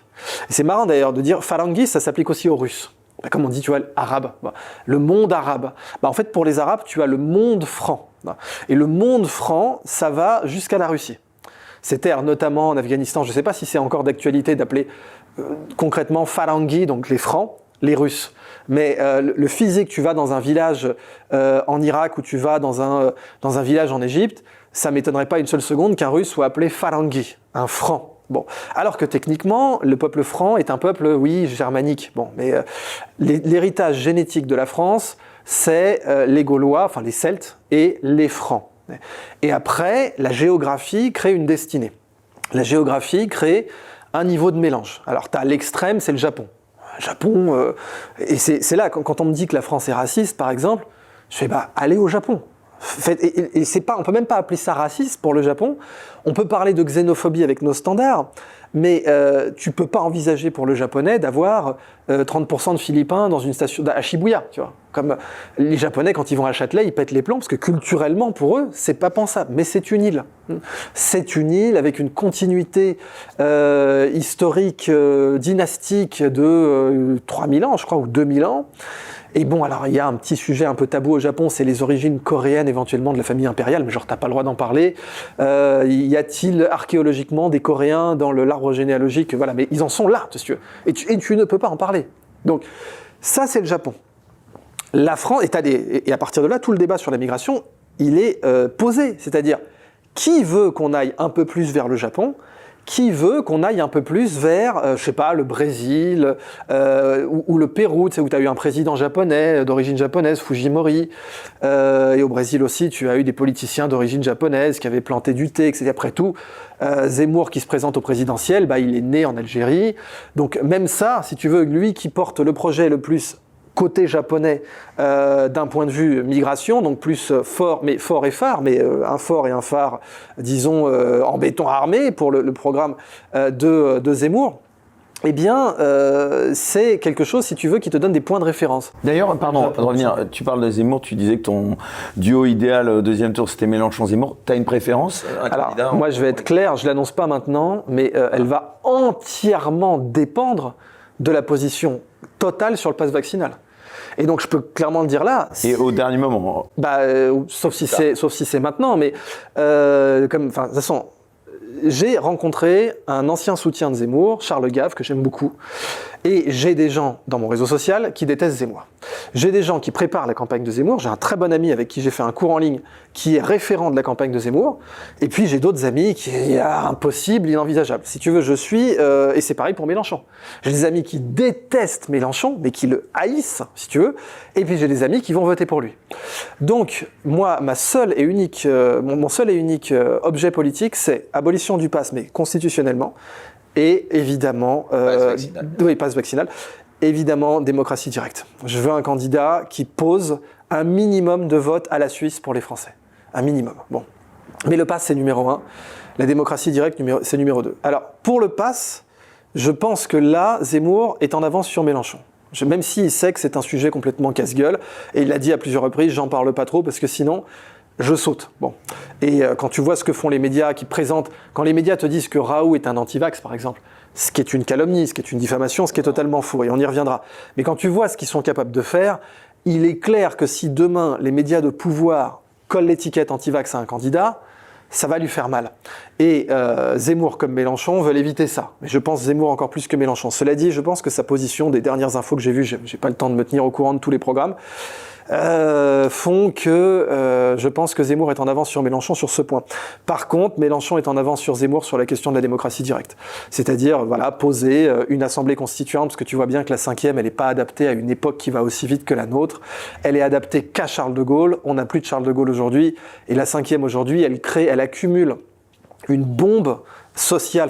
Speaker 2: Et c'est marrant d'ailleurs de dire Farangi, ça s'applique aussi aux Russes. Comme on dit, tu vois, arabe, le monde arabe. En fait, pour les Arabes, tu as le monde franc. Et le monde franc, ça va jusqu'à la Russie. C'était notamment en Afghanistan, je ne sais pas si c'est encore d'actualité d'appeler concrètement Farangi, donc les Francs, les Russes. Mais le physique, tu vas dans un village en Irak ou tu vas dans un village en Égypte, ça ne m'étonnerait pas une seule seconde qu'un Russe soit appelé Farangi, un Franc. Bon, alors que techniquement, le peuple franc est un peuple, oui, germanique. Bon, mais l'héritage génétique de la France, c'est les Gaulois, enfin les Celtes et les Francs. Et après, la géographie crée une destinée. La géographie crée un niveau de mélange. Alors, tu as l'extrême, c'est le Japon. Et c'est là, quand on me dit que la France est raciste, par exemple, je fais, allez au Japon. Et c'est pas, on peut même pas appeler ça raciste pour le Japon. On peut parler de xénophobie avec nos standards, mais tu peux pas envisager pour le japonais d'avoir 30% de Philippins dans une station à Shibuya, tu vois. Comme les Japonais, quand ils vont à Châtelet, ils pètent les plombs parce que culturellement, pour eux, c'est pas pensable. Mais c'est une île. C'est une île avec une continuité historique, dynastique de 3000 ans, je crois, ou 2000 ans. Et bon, alors il y a un petit sujet un peu tabou au Japon, c'est les origines coréennes éventuellement de la famille impériale, mais genre t'as pas le droit d'en parler. Y a-t-il archéologiquement des Coréens dans l'arbre généalogique? Voilà, mais ils en sont là, si tu veux. Et tu ne peux pas en parler. Donc ça, c'est le Japon. La France, et à partir de là, tout le débat sur la migration, il est posé. C'est-à-dire, qui veut qu'on aille un peu plus vers le Japon ? Qui veut qu'on aille un peu plus vers, je sais pas, le Brésil ou le Pérou, tu sais, où tu as eu un président japonais, d'origine japonaise, Fujimori. Et au Brésil aussi, tu as eu des politiciens d'origine japonaise qui avaient planté du thé, etc. Après tout, Zemmour qui se présente au présidentiel, il est né en Algérie. Donc même ça, si tu veux, lui qui porte le projet le plus côté japonais d'un point de vue migration, donc plus fort et phare, mais un fort et un phare, disons, en béton armé pour le programme de Zemmour, eh bien, c'est quelque chose, si tu veux, qui te donne des points de référence.
Speaker 1: D'ailleurs, pardon, de revenir, tu parles de Zemmour, tu disais que ton duo idéal au deuxième tour, c'était Mélenchon-Zemmour. Tu as une préférence,
Speaker 2: Alors, moi, je vais être clair, je ne l'annonce pas maintenant, mais elle va entièrement dépendre de la position totale sur le pass vaccinal. Et donc je peux clairement le dire là.
Speaker 1: Et au dernier moment.
Speaker 2: Sauf si c'est maintenant, mais de toute façon, j'ai rencontré un ancien soutien de Zemmour, Charles Gave, que j'aime beaucoup, et j'ai des gens dans mon réseau social qui détestent Zemmour. J'ai des gens qui préparent la campagne de Zemmour, j'ai un très bon ami avec qui j'ai fait un cours en ligne qui est référent de la campagne de Zemmour, et puis j'ai d'autres amis qui est impossible, inenvisageable. Si tu veux, je suis, et c'est pareil pour Mélenchon. J'ai des amis qui détestent Mélenchon, mais qui le haïssent, si tu veux, et puis j'ai des amis qui vont voter pour lui. Donc, moi, mon seul et unique objet politique, c'est abolition du pass, mais constitutionnellement, et évidemment,
Speaker 1: pass vaccinal.
Speaker 2: Oui, pass vaccinal. évidemment, démocratie directe. Je veux un candidat qui pose un minimum de vote à la Suisse pour les Français. Un minimum. Bon. Mais le pass, c'est numéro 1. La démocratie directe, c'est numéro 2. Alors, pour le pass, je pense que là, Zemmour est en avance sur Mélenchon. Même s'il sait que c'est un sujet complètement casse-gueule, et il l'a dit à plusieurs reprises, j'en parle pas trop, parce que sinon, je saute. Bon. Et quand tu vois ce que font les médias qui présentent, quand les médias te disent que Raoult est un anti-vax, par exemple, ce qui est une calomnie, ce qui est une diffamation, ce qui est totalement faux, et on y reviendra. Mais quand tu vois ce qu'ils sont capables de faire, il est clair que si demain, les médias de pouvoir collent l'étiquette anti-vax à un candidat, ça va lui faire mal. Et Zemmour comme Mélenchon veulent éviter ça. Mais je pense Zemmour encore plus que Mélenchon. Cela dit, je pense que sa position, des dernières infos que j'ai vues, j'ai pas le temps de me tenir au courant de tous les programmes, font que je pense que Zemmour est en avance sur Mélenchon sur ce point. Par contre, Mélenchon est en avance sur Zemmour sur la question de la démocratie directe. C'est-à-dire, voilà, poser une assemblée constituante, parce que tu vois bien que la 5e, elle n'est pas adaptée à une époque qui va aussi vite que la nôtre. Elle est adaptée qu'à Charles de Gaulle. On n'a plus de Charles de Gaulle aujourd'hui. Et la 5e aujourd'hui, elle accumule une bombe sociale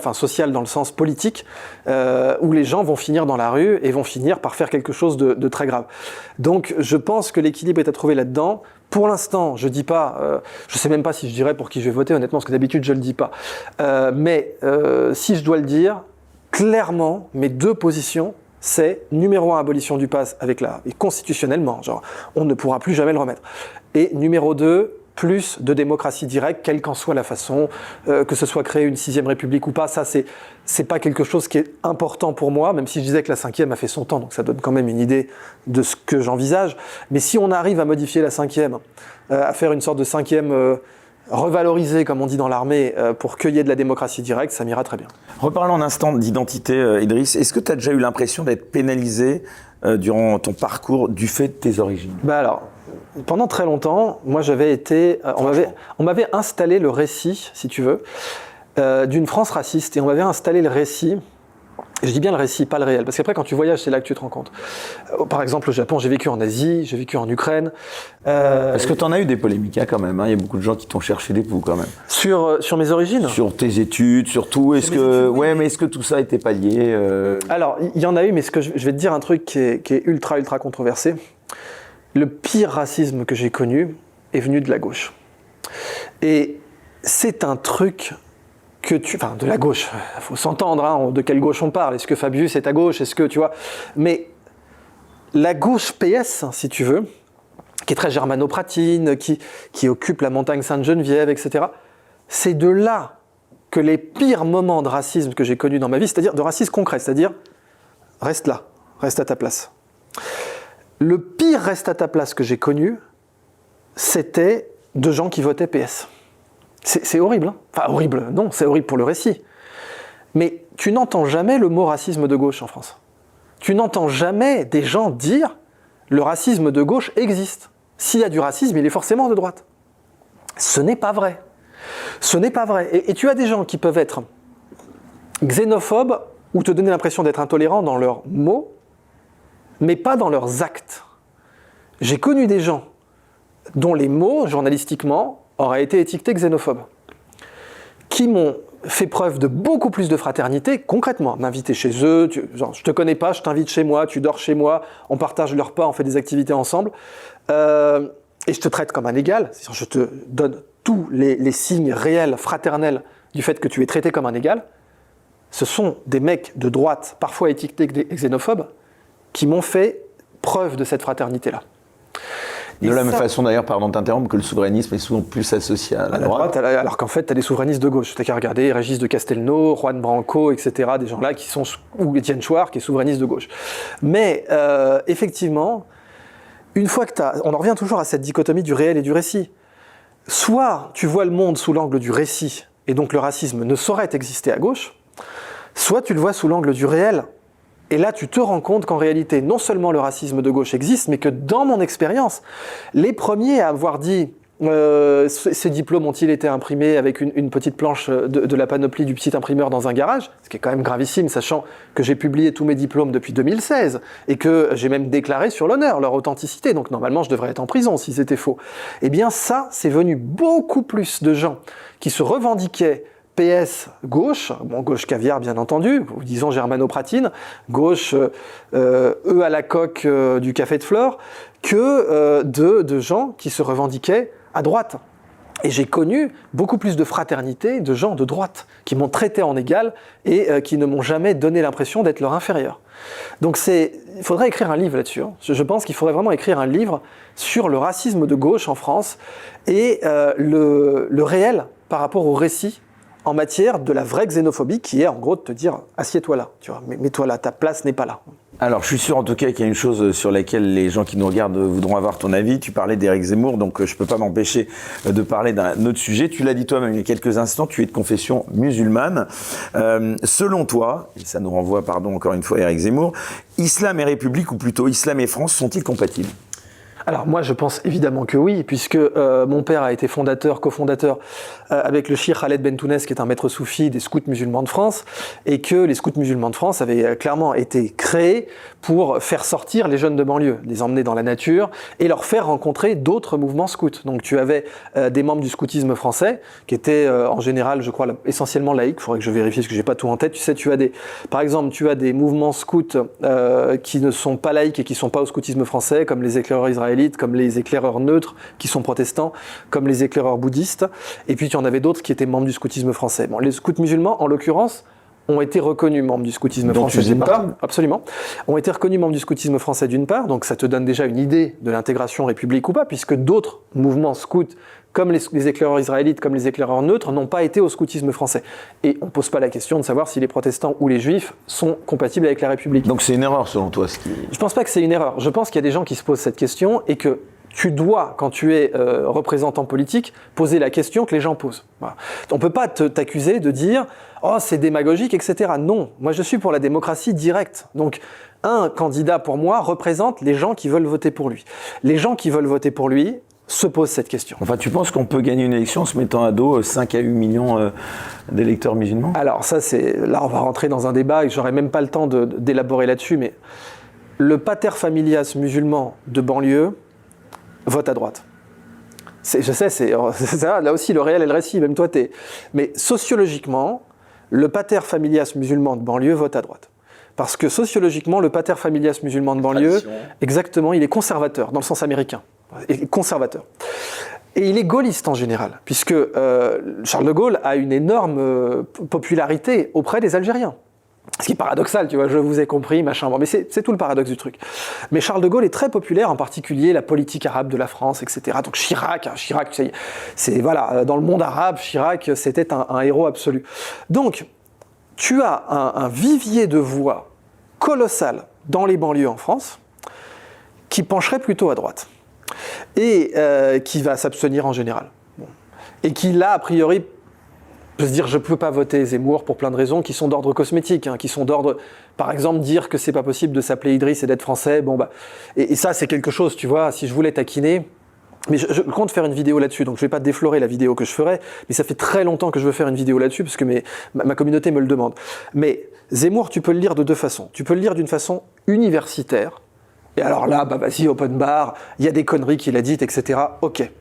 Speaker 2: dans le sens politique, où les gens vont finir dans la rue et vont finir par faire quelque chose de très grave. Donc je pense que l'équilibre est à trouver là-dedans. Pour l'instant, je dis pas, je sais même pas si je dirais pour qui je vais voter, honnêtement, parce que d'habitude je le dis pas. Mais si je dois le dire, clairement, mes deux positions, c'est numéro 1, abolition du pass et constitutionnellement, genre, on ne pourra plus jamais le remettre. Et numéro 2, plus de démocratie directe, quelle qu'en soit la façon, que ce soit créer une 6e République ou pas, ça c'est pas quelque chose qui est important pour moi, même si je disais que la 5e a fait son temps, donc ça donne quand même une idée de ce que j'envisage. Mais si on arrive à modifier la 5e, à faire une sorte de 5e revalorisée, comme on dit dans l'armée, pour qu'il y ait de la démocratie directe, ça m'ira très bien.
Speaker 1: Reparlons un instant d'identité, Idriss. Est-ce que tu as déjà eu l'impression d'être pénalisé durant ton parcours du fait de tes origines ?
Speaker 2: Alors, pendant très longtemps, moi j'avais été, on m'avait installé le récit, si tu veux, d'une France raciste, et on m'avait installé le récit. Je dis bien le récit, pas le réel, parce qu'après quand tu voyages, c'est là que tu te rends compte. Par exemple, au Japon, j'ai vécu en Asie, j'ai vécu en Ukraine.
Speaker 1: Parce que tu en as eu des polémiques quand même, hein. Il y a beaucoup de gens qui t'ont cherché des poux quand même.
Speaker 2: Sur mes origines ?
Speaker 1: Sur tes études, sur tout. Est-ce que tout ça était pas lié
Speaker 2: Alors, il y en a eu, mais je vais te dire un truc qui est ultra controversé. Le pire racisme que j'ai connu est venu de la gauche. Et c'est un truc de la gauche, il faut s'entendre, hein, de quelle gauche on parle. Est-ce que Fabius est à gauche ? Est-ce que, tu vois ? Mais la gauche PS, si tu veux, qui est très germano-pratine, qui occupe la montagne Sainte-Geneviève, etc., c'est de là que les pires moments de racisme que j'ai connus dans ma vie, c'est-à-dire de racisme concret, c'est-à-dire reste là, reste à ta place. Le pire reste à ta place que j'ai connu, c'était de gens qui votaient PS. C'est horrible, hein ? Enfin, horrible, non, c'est horrible pour le récit. Mais tu n'entends jamais le mot racisme de gauche en France. Tu n'entends jamais des gens dire le racisme de gauche existe. S'il y a du racisme, il est forcément de droite. Ce n'est pas vrai. Ce n'est pas vrai. Et tu as des gens qui peuvent être xénophobes ou te donner l'impression d'être intolérants dans leurs mots, mais pas dans leurs actes. J'ai connu des gens dont les mots, journalistiquement, auraient été étiquetés xénophobes, qui m'ont fait preuve de beaucoup plus de fraternité, concrètement, m'inviter chez eux, genre je te connais pas, je t'invite chez moi, tu dors chez moi, on partage le repas, on fait des activités ensemble, et je te traite comme un égal, c'est-à-dire je te donne tous les signes réels, fraternels du fait que tu es traité comme un égal. Ce sont des mecs de droite, parfois étiquetés xénophobes, qui m'ont fait preuve de cette fraternité-là.
Speaker 1: De la même façon d'ailleurs, pardon de t'interrompre, que le souverainisme est souvent plus associé à la droite.
Speaker 2: Alors qu'en fait, tu as des souverainistes de gauche. Tu n'as qu'à regarder Régis de Castelnau, Juan Branco, etc., des gens-là qui sont, ou Étienne Chouard, qui est souverainiste de gauche. Mais effectivement, une fois que on en revient toujours à cette dichotomie du réel et du récit. Soit tu vois le monde sous l'angle du récit, et donc le racisme ne saurait exister à gauche, soit tu le vois sous l'angle du réel. Et là, tu te rends compte qu'en réalité, non seulement le racisme de gauche existe, mais que dans mon expérience, les premiers à avoir dit ces diplômes ont-ils été imprimés avec une petite planche de la panoplie du petit imprimeur dans un garage, ce qui est quand même gravissime, sachant que j'ai publié tous mes diplômes depuis 2016 et que j'ai même déclaré sur l'honneur leur authenticité. Donc normalement, je devrais être en prison si c'était faux. Eh bien ça, c'est venu beaucoup plus de gens qui se revendiquaient PS, gauche, bon, gauche caviar bien entendu, ou disons germanopratine, gauche œufs à la coque du café de flore, que de gens qui se revendiquaient à droite. Et j'ai connu beaucoup plus de fraternité de gens de droite qui m'ont traité en égal et qui ne m'ont jamais donné l'impression d'être leur inférieur. Donc il faudrait écrire un livre là-dessus. Hein. Je pense qu'il faudrait vraiment écrire un livre sur le racisme de gauche en France et le réel par rapport au récit en matière de la vraie xénophobie qui est en gros de te dire « assieds-toi là, tu vois, mets-toi là, ta place n'est pas là ».
Speaker 1: Alors, je suis sûr en tout cas qu'il y a une chose sur laquelle les gens qui nous regardent voudront avoir ton avis. Tu parlais d'Éric Zemmour, donc je ne peux pas m'empêcher de parler d'un autre sujet. Tu l'as dit toi-même il y a quelques instants, tu es de confession musulmane. Selon toi, et ça nous renvoie, pardon, encore une fois à Éric Zemmour, islam et république, ou plutôt islam et France, sont-ils compatibles ?
Speaker 2: Alors moi je pense évidemment que oui, puisque mon père a été cofondateur avec le cheikh Khaled Bentounès, qui est un maître soufi des scouts musulmans de France, et que les scouts musulmans de France avaient clairement été créés pour faire sortir les jeunes de banlieue, les emmener dans la nature et leur faire rencontrer d'autres mouvements scouts. Donc tu avais des membres du scoutisme français, qui étaient en général, je crois, essentiellement laïcs, il faudrait que je vérifie parce que j'ai pas tout en tête. Tu sais, par exemple, tu as des mouvements scouts qui ne sont pas laïcs et qui sont pas au scoutisme français, comme les éclaireurs israélites, comme les éclaireurs neutres qui sont protestants, comme les éclaireurs bouddhistes, et puis tu en avais d'autres qui étaient membres du scoutisme français. Bon, les scouts musulmans, en l'occurrence, ont été reconnus membres du scoutisme français d'une part, absolument, ont été reconnus membres du scoutisme français d'une part, donc ça te donne déjà une idée de l'intégration république ou pas, puisque d'autres mouvements scouts, comme les éclaireurs israélites, comme les éclaireurs neutres, n'ont pas été au scoutisme français. Et on ne pose pas la question de savoir si les protestants ou les juifs sont compatibles avec la République.
Speaker 1: Donc c'est une erreur selon toi ce qui...
Speaker 2: Je ne pense pas que c'est une erreur. Je pense qu'il y a des gens qui se posent cette question et que tu dois, quand tu es représentant politique, poser la question que les gens posent. Voilà. On ne peut pas t'accuser de dire « Oh, c'est démagogique, etc. » Non, moi je suis pour la démocratie directe. Donc, un candidat pour moi représente les gens qui veulent voter pour lui. Les gens qui veulent voter pour lui se posent cette question.
Speaker 1: Enfin, tu penses qu'on peut gagner une élection en se mettant à dos 5 à 8 millions d'électeurs musulmans ?
Speaker 2: Alors ça, là on va rentrer dans un débat et j'aurais même pas le temps d'élaborer là-dessus, mais le pater familias musulman de banlieue vote à droite. Je sais, c'est ça, là aussi le réel et le récit, même toi mais sociologiquement, le pater familias musulman de banlieue vote à droite. Parce que sociologiquement, le pater familias musulman de banlieue, exactement, il est conservateur, dans le sens américain. Il est conservateur. Et il est gaulliste en général, puisque Charles de Gaulle a une énorme popularité auprès des Algériens. Ce qui est paradoxal, tu vois, je vous ai compris, machin. Bon, mais c'est tout le paradoxe du truc. Mais Charles de Gaulle est très populaire, en particulier la politique arabe de la France, etc. Donc Chirac, c'est voilà, dans le monde arabe, Chirac, c'était un héros absolu. Donc, tu as un vivier de voix colossal dans les banlieues en France qui pencherait plutôt à droite et qui va s'abstenir en général. Bon. Et qui, là, a priori, peut se dire je ne peux pas voter Zemmour pour plein de raisons qui sont d'ordre cosmétique, hein, qui sont d'ordre, par exemple, dire que c'est pas possible de s'appeler Idriss et d'être français. Bon, bah, et ça, c'est quelque chose, tu vois, si je voulais taquiner. Mais je compte faire une vidéo là-dessus, donc je ne vais pas déflorer la vidéo que je ferai, mais ça fait très longtemps que je veux faire une vidéo là-dessus, parce que ma communauté me le demande. Mais Zemmour, tu peux le lire de deux façons. Tu peux le lire d'une façon universitaire, et alors là, bah vas-y, open bar, il y a des conneries qu'il a dites, etc. Ok. Et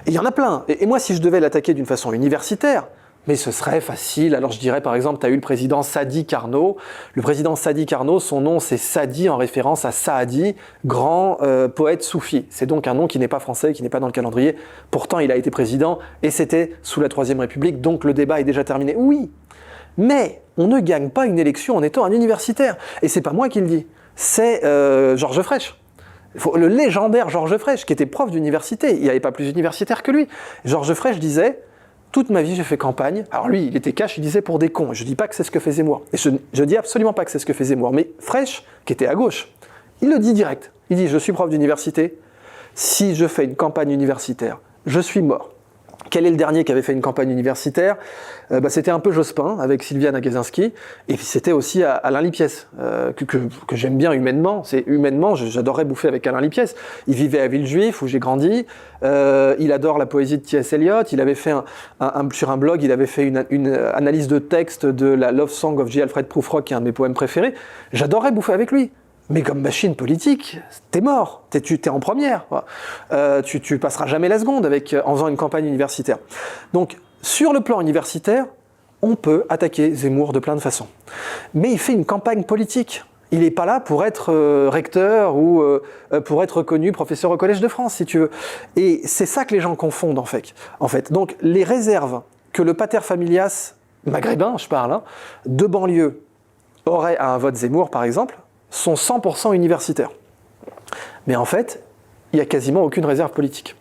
Speaker 2: il y en a plein. Et moi, si je devais l'attaquer d'une façon universitaire, mais ce serait facile. Alors je dirais par exemple, tu as eu le président Sadi Carnot. Le président Sadi Carnot, son nom c'est Sadi en référence à Saadi, grand poète soufi. C'est donc un nom qui n'est pas français, qui n'est pas dans le calendrier. Pourtant il a été président et c'était sous la Troisième République, donc le débat est déjà terminé. Oui, mais on ne gagne pas une élection en étant un universitaire. Et c'est pas moi qui le dis, c'est Georges Frêche. Le légendaire Georges Frêche, qui était prof d'université. Il n'y avait pas plus universitaire que lui. Georges Frêche disait... Toute ma vie, j'ai fait campagne. Alors lui, il était cash, il disait pour des cons. Je dis pas que c'est ce que fait Zemmour. Et je dis absolument pas que c'est ce que fait Zemmour. Mais Frêche, qui était à gauche, il le dit direct. Il dit, je suis prof d'université. Si je fais une campagne universitaire, je suis mort. Quel est le dernier qui avait fait une campagne universitaire ? C'était un peu Jospin, avec Sylviane Agacinski. Et puis c'était aussi Alain Lipiès, que j'aime bien humainement. Humainement, j'adorerais bouffer avec Alain Lipiès. Il vivait à Villejuif, où j'ai grandi. Il adore la poésie de T.S. Eliot. Il avait fait sur un blog, il avait fait une analyse de texte de la Love Song of J. Alfred Prufrock, qui est un de mes poèmes préférés. J'adorerais bouffer avec lui. Mais comme machine politique, t'es mort, t'es en première. Tu passeras jamais la seconde en faisant une campagne universitaire. Donc, sur le plan universitaire, On peut attaquer Zemmour de plein de façons. Mais il fait une campagne politique. Il n'est pas là pour être recteur ou pour être reconnu professeur au Collège de France, si tu veux. Et c'est ça que les gens confondent, en fait. Donc, les réserves que le pater familias maghrébin, je parle, de banlieue, aurait à un vote Zemmour, par exemple, sont 100% universitaires. Mais en fait, il n'y a quasiment aucune réserve politique.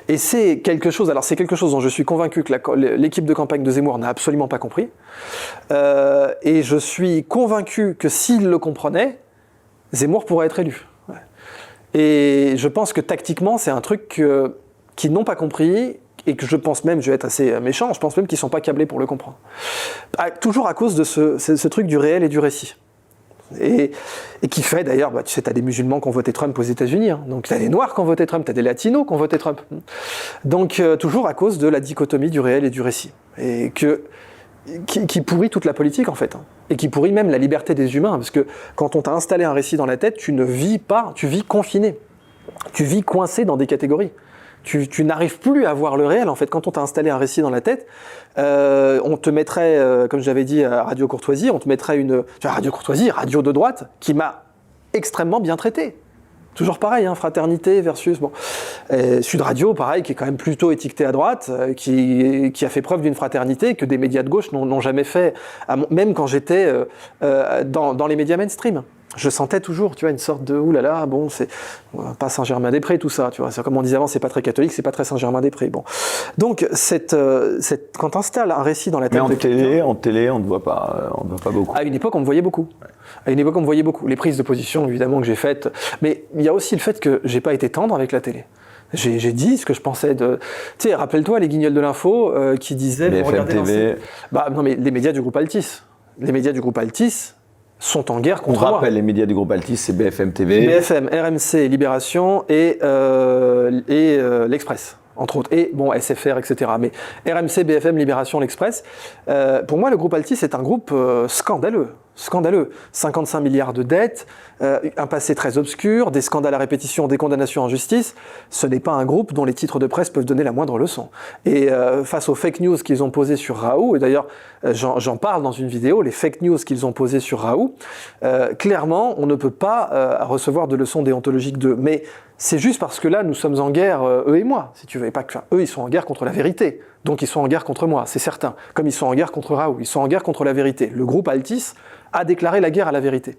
Speaker 2: Et c'est quelque chose dont je suis convaincu que l'équipe de campagne de Zemmour n'a absolument pas compris. Et je suis convaincu que s'il le comprenait, Zemmour pourrait être élu. Ouais. Et je pense que tactiquement, c'est un truc qu'ils n'ont pas compris et que je pense même, je vais être assez méchant, je pense même qu'ils ne sont pas câblés pour le comprendre. Toujours à cause de ce truc du réel et du récit. Et qui fait d'ailleurs, tu sais, tu as des musulmans qui ont voté Trump aux États-Unis, donc tu as des Noirs qui ont voté Trump, tu as des Latinos qui ont voté Trump. Donc toujours à cause de la dichotomie du réel et du récit. Et qui pourrit toute la politique en fait, et qui pourrit même la liberté des humains, parce que quand on t'a installé un récit dans la tête, tu ne vis pas, tu vis confiné, tu vis coincé dans des catégories. Tu n'arrives plus à voir le réel en fait. Quand on t'a installé un récit dans la tête, on te mettrait, comme j'avais dit à Radio Courtoisie, on te mettrait Radio Courtoisie, radio de droite, qui m'a extrêmement bien traité. Toujours pareil, fraternité versus Sud Radio, pareil, qui est quand même plutôt étiqueté à droite, qui a fait preuve d'une fraternité que des médias de gauche n'ont jamais fait, même quand j'étais dans les médias mainstream. Je sentais toujours, tu vois, une sorte de oulala, bon, c'est pas Saint-Germain-des-Prés, tout ça, tu vois. C'est comme on disait avant, c'est pas très catholique, c'est pas très Saint-Germain-des-Prés. Bon, donc quand t'installes un récit dans la tête
Speaker 1: en télé, on ne voit pas beaucoup.
Speaker 2: À une époque, on me voyait beaucoup. Ouais. À une époque, on me voyait beaucoup. Les prises de position, évidemment, que j'ai faites, mais il y a aussi le fait que j'ai pas été tendre avec la télé. J'ai dit ce que je pensais de... Tu sais, rappelle-toi les guignols de l'info qui disaient...
Speaker 1: BFM TV...
Speaker 2: non, mais les médias du groupe Altis. Les médias du groupe Altis sont en guerre contre moi.
Speaker 1: On rappelle, les médias du groupe Altis, c'est BFM TV.
Speaker 2: BFM, RMC, Libération et l'Express, entre autres. Et bon, SFR, etc. Mais RMC, BFM, Libération, l'Express. Pour moi, le groupe Altis est un groupe scandaleux. 55 milliards de dettes, un passé très obscur, des scandales à répétition, des condamnations en justice. Ce n'est pas un groupe dont les titres de presse peuvent donner la moindre leçon. Et face aux fake news qu'ils ont posées sur Raoult, et d'ailleurs j'en parle dans une vidéo, les fake news qu'ils ont posées sur Raoult, clairement on ne peut pas recevoir de leçons déontologiques d'eux. Mais c'est juste parce que là nous sommes en guerre, eux et moi, si tu veux. Et pas que, eux ils sont en guerre contre la vérité, donc ils sont en guerre contre moi, c'est certain. Comme ils sont en guerre contre Raoult, ils sont en guerre contre la vérité. Le groupe Altis a déclaré la guerre à la vérité.